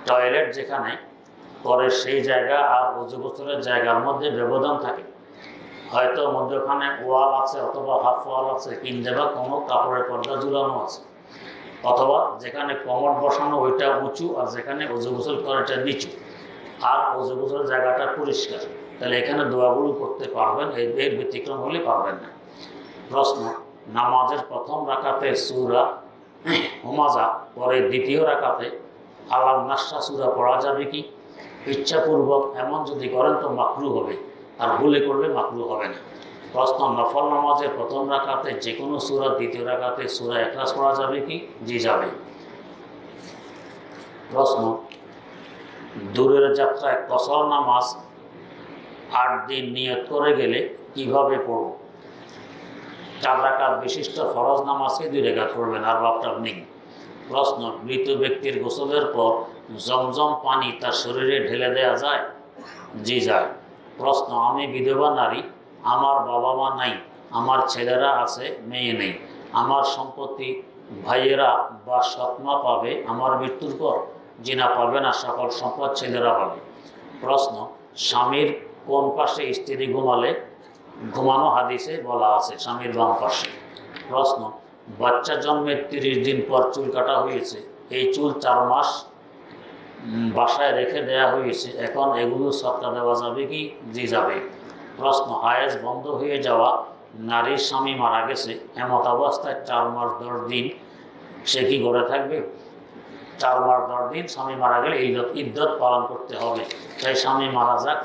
টয়লেট যেখানে করে সেই জায়গা আর উজু গোসলের জায়গার মধ্যে ব্যবধান থাকে, হয়তো মধ্যখানে ওয়াল আছে অথবা হাফ ওয়াল আছে, কিনতে বা কোনো কাপড়ের পর্দা ঝুলানো আছে, অথবা যেখানে কমর বসানো ওইটা উঁচু আর যেখানে উজু গোসল করে এটা নিচু, আর উজু গোসলের জায়গাটা পরিষ্কার, তাহলে এখানে দোয়াগুলো করতে পারবেন, এর ব্যতিক্রম হলে পারবেন না। প্রশ্ন, নামাজের প্রথম রাকাতে সূরা হুমাজা পরে দ্বিতীয় রাকাতে আলাম নাশরা সূরা পড়া যাবে কি? ইচ্ছাপূর্বক এমন যদি করেন তো মাকরুহ হবে, আর ভুলে করলে মাকরুহ হবে না। প্রশ্ন, নফল নামাজের প্রথম রাকাতে যে কোনো সূরা, দ্বিতীয় রাকাতে সূরা ইখলাস পড়া যাবে কি? জি, যাবে। প্রশ্ন, দূরের যাত্রায় কসর নামাজ 8 দিন নিয়ত করে গেলে কিভাবে পড়ব? 4 রাকাত বিশিষ্ট ফরজ নামাজকে 2 রাকাত পড়বেন, আর বাপটাপ নেই। প্রশ্ন, মৃত ব্যক্তির গোসলের পর জমজম পানি তার শরীরে ঢেলে দেওয়া যায়? জি যায়। প্রশ্ন, আমি বিধবা নারী, আমার বাবা মা নাই, আমার ছেলেরা আছে, মেয়ে নেই, আমার সম্পত্তি ভাইয়েরা বা সৎমা পাবে আমার মৃত্যুর পর? জি না, পাবে না, সকল সম্পদ ছেলেরা পাবে। প্রশ্ন, স্বামীর কোন পাশে স্ত্রী ঘুমালে ঘুমানো হাদিসে বলা আছে? স্বামীর বাম পাশে। প্রশ্ন, বাচ্চা জন্মের 30 দিন পর চুল কাটা হয়েছে, এই চুল 4 মাস বাসায় রেখে দেয়া হয়েছে, এখন এগুলো সৎকা দেওয়া যাবে কি? জি যাবে। প্রশ্ন, হায়েজ বন্ধ হয়ে যাওয়া নারীর স্বামী মারা গেছে, এমত অবস্থায় 4 মাস 10 দিন সে কি ঘরে থাকবে? 4 মাস 10 দিন স্বামী মারা গেলে ইদ্যত পালন করতে হবে। চাই স্বামী মারা যাক,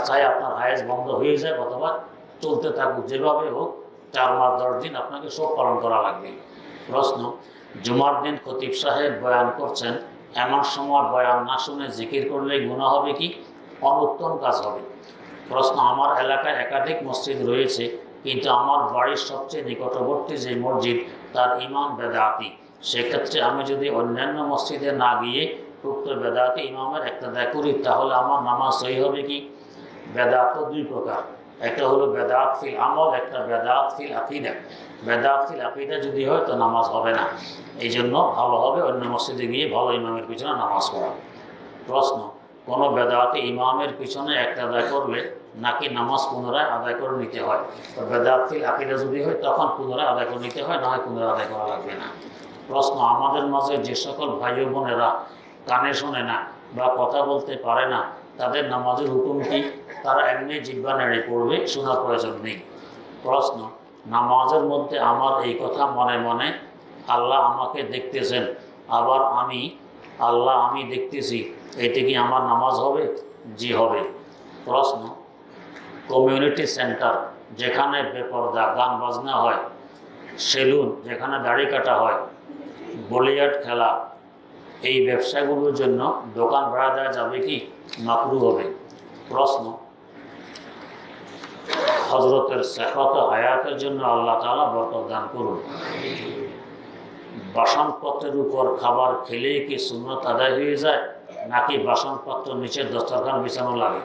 চাই আপনার হায়েজ বন্ধ হয়ে যায় অথবা চলতে থাকুক, যেভাবে হোক 4 মাস 10 দিন আপনাকে শোক পালন করা লাগবে। প্রশ্ন, জুমার দিন খতিব সাহেব বয়ান করছেন, এমন সময় বয়ান না শুনে জিকির করলে গুনাহ হবে কি? অনুত্তম কাজ হবে। প্রশ্ন, আমার এলাকায় একাধিক মসজিদ রয়েছে, কিন্তু আমার বাড়ির সবচেয়ে নিকটবর্তী যে মসজিদ তার ইমাম বেদাতি, সেক্ষেত্রে আমি যদি অন্যান্য মসজিদে না গিয়ে উক্ত বেদাতি ইমামের ইক্তেদা করি তাহলে আমার নামাজ সহি হবে কি? বেদাত তো 2 প্রকার, একটা হলো বেদাত ফিল আমল, একটা বেদাত ফিল আকীদা। বেদাত ফিল আকীদা যদি হয় তো নামাজ হবে না, এই জন্য ভালো হবে অন্য মসজিদে গিয়ে ভালো ইমামের পিছনে নামাজ পড়া। প্রশ্ন, কোনো বেদাতি ইমামের পিছনে ইক্তেদা করলে নাকি নামাজ পুনরায় আদায় করে নিতে হয়? তো বেদাত ফিল আকীদা যদি হয় তখন পুনরায় আদায় করে নিতে হয়, না হয় পুনরায় আদায় করা লাগবে না। প্রশ্ন, আমাদের মাঝে যে সকল ভাই ও বোনেরা কানে শোনে না বা কথা বলতে পারে না, তাদের নামাজের হুকুম কি? তারা এমনি জিহ্বা নেড়ে পড়বে, শোনার প্রয়োজন নেই। প্রশ্ন, নামাজের মধ্যে আমার এই কথা মনে মনে আল্লাহ আমাকে দেখতেছেন, আবার আল্লাহ আমি দেখতেছি, এতে কি আমার নামাজ হবে? জি হবে। প্রশ্ন, কমিউনিটি সেন্টার যেখানে বেপরদা গান বাজনা হয়, সেলুন যেখানে দাড়ি কাটা হয়, বলিয়ার্ড খেলা, এই ব্যবসাগুলোর জন্য দোকান ভাড়া দেওয়া যাবে কি? মাকরুহ হবে। প্রশ্ন, হযরতের সেহত হায়াতের জন্য আল্লাহ তাআলা বরকত দান করুন। বাসনপত্রের উপর খাবার খেলেই কি সুন্নত আদায় হয়ে যায়, নাকি বাসনপত্র নিচে দস্তরখান বিছানো লাগে?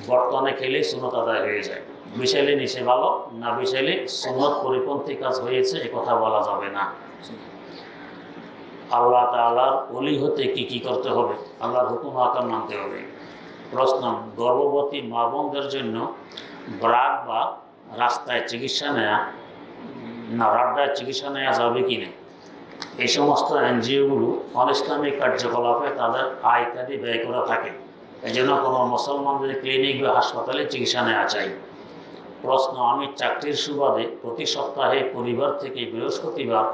বর্তমানে খেলেই সুন্নত আদায় হয়ে যায়, বিছাইলে নিচে ভালো, না বিছাইলে সুন্নত পরিপন্থী কাজ হয়েছে এ কথা বলা যাবে না। আল্লাহ তাআলার ওলি হতে কি কি করতে হবে? আল্লাহর হুকুম আহকাম মানতে হবে। প্রশ্ন, গর্ভবতী মা বোনদের জন্য ব্রাক বা রাস্তায় চিকিৎসা নেওয়া যাবে কি না? এই সমস্ত এনজিওগুলো অনিসলামিক কার্যকলাপে তাদের আয় ইত্যাদি ব্যয় করা থাকে, এই জন্য কোনো মুসলমানদের ক্লিনিক বা হাসপাতালে চিকিৎসা নেওয়া চাই। প্রশ্ন, আমি চাকরির সুবাদে প্রতি সপ্তাহে পরিবার থেকে বৃহস্পতিবার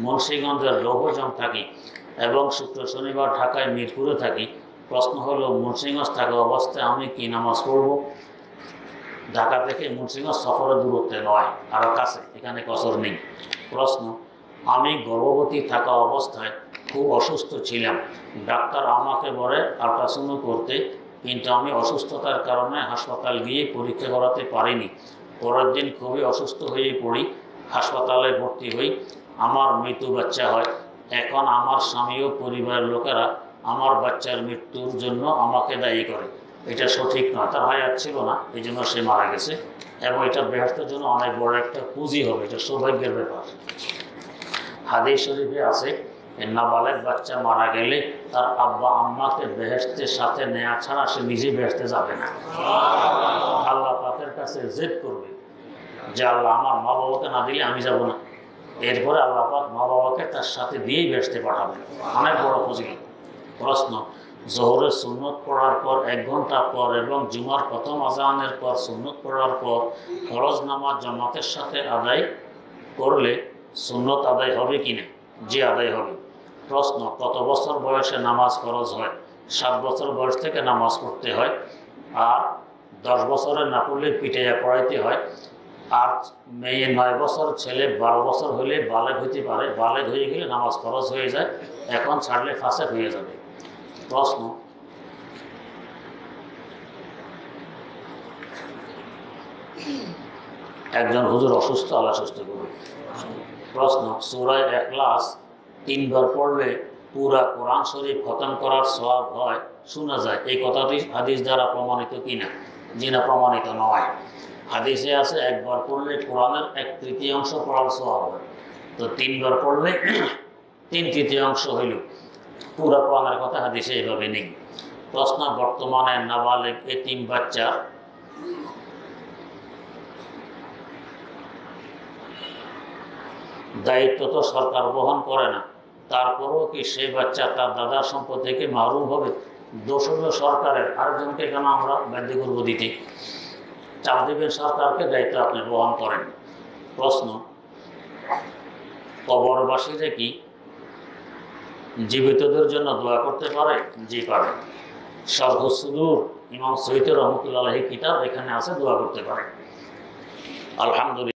মুন্সিগঞ্জের লৌহজং থাকি এবং শুক্র শনিবার ঢাকায় মিরপুরে থাকি। প্রশ্ন হলো, মুন্সিগঞ্জ থাকা অবস্থায় আমি কি নামাজ পড়ব? ঢাকা থেকে মুন্সিগঞ্জ সফরের দূরত্বে নয়, আরও কাছে, এখানে কসর নেই। প্রশ্ন, আমি গর্ভবতী থাকা অবস্থায় খুব অসুস্থ ছিলাম, ডাক্তার আমাকে বলে আল্ট্রাসাউন্ড করতে, কিন্তু আমি অসুস্থতার কারণে হাসপাতাল গিয়ে পরীক্ষা করাতে পারিনি। পরের দিন খুবই অসুস্থ হয়ে পড়ি, হাসপাতালে ভর্তি হই, আমার মৃত্যু বাচ্চা হয়। এখন আমার স্বামী ও পরিবারের লোকেরা আমার বাচ্চার মৃত্যুর জন্য আমাকে দায়ী করে, এটা সঠিক নয়। তার হায়াত ছিল না, এই জন্য সে মারা গেছে, এবং এটা বেহেশতের জন্য অনেক বড় একটা পুঁজি হবে, এটা সৌভাগ্যের ব্যাপার। হাদিস শরীফে আছে, নাবালেগ বাচ্চা মারা গেলে তার আব্বা আম্মাকে বেহেশতের সাথে নেওয়া ছাড়া সে নিজে বেহেশতে যাবে না। আল্লাহ পাকের কাছে জেদ করবে যে আল্লাহ আমার মা বাবাকে না দিলে আমি যাব না। এরপরে আল্লাহ পাক মা বাবাকে তার সাথে দিয়েই বেহেশতে পাঠাবেন, অনেক বড় ফজিলত। প্রশ্ন, জোহরের সুন্নত পড়ার পর 1 ঘন্টা পর এবং জুমার প্রথম আজানের পর সুন্নত পড়ার পর ফরজ নামাজ জামাতের সাথে আদায় করলে সুন্নত আদায় হবে কি না? জি, আদায় হবে। প্রশ্ন, কত বছর বয়সে নামাজ ফরজ হয়? 7 বছর বয়স থেকে নামাজ পড়তে হয়, আর 10 বছরে না পড়লে পিটাইয়া পড়াইতে হয়, আর মেয়ে 9 বছর, ছেলে 12 বছর হলে বালেগ হইতে পারে, বালেগ হয়ে গেলে নামাজ ফরজ হয়ে যায়, এখন ছাড়লে ফাসেক হয়ে যাবে। প্রশ্ন, একজন হুজুর অসুস্থ, আল্লাহ সুস্থ করুন। প্রশ্ন, সূরা ইখলাস 3 বার পড়লে পুরা কোরআন শরীফ খতম করার সওয়াব হয় শোনা যায়, এই কথাটি হাদিস দ্বারা প্রমাণিত কিনা? জি না, প্রমাণিত নয়। হাদিসে আছে একবার পড়লে কোরআনের 1/3 পড়ার সওয়াব হয়। তো 3 বার পড়লে 3/3 হইল। পুরা কোরআনের কথা হাদিসে এইভাবে নেই। প্রশ্ন, বর্তমানে নাবালেগ এতিম বাচ্চা দায়িত্ব তো সরকার বহন করে না, তারপরেও কি সেই বাচ্চা তার দাদার সম্পদ থেকে মাহরুম হবে? দোষ হলো সরকারের, আরেকজনকে কেন আমরা বাধ্য করবো দিতে? চাপ দেবেন সরকারকে, দায়িত্ব আপনি বহন করেন। প্রশ্ন, কবরবাসীরা কি জীবিতদের জন্য দোয়া করতে পারে? জি পারে। শরহ সুদূর ইমাম সৈয়দ রহমতুল্লাহ কিতাব, এখানে আছে দোয়া করতে পারে। আলহামদুলিল্লাহ।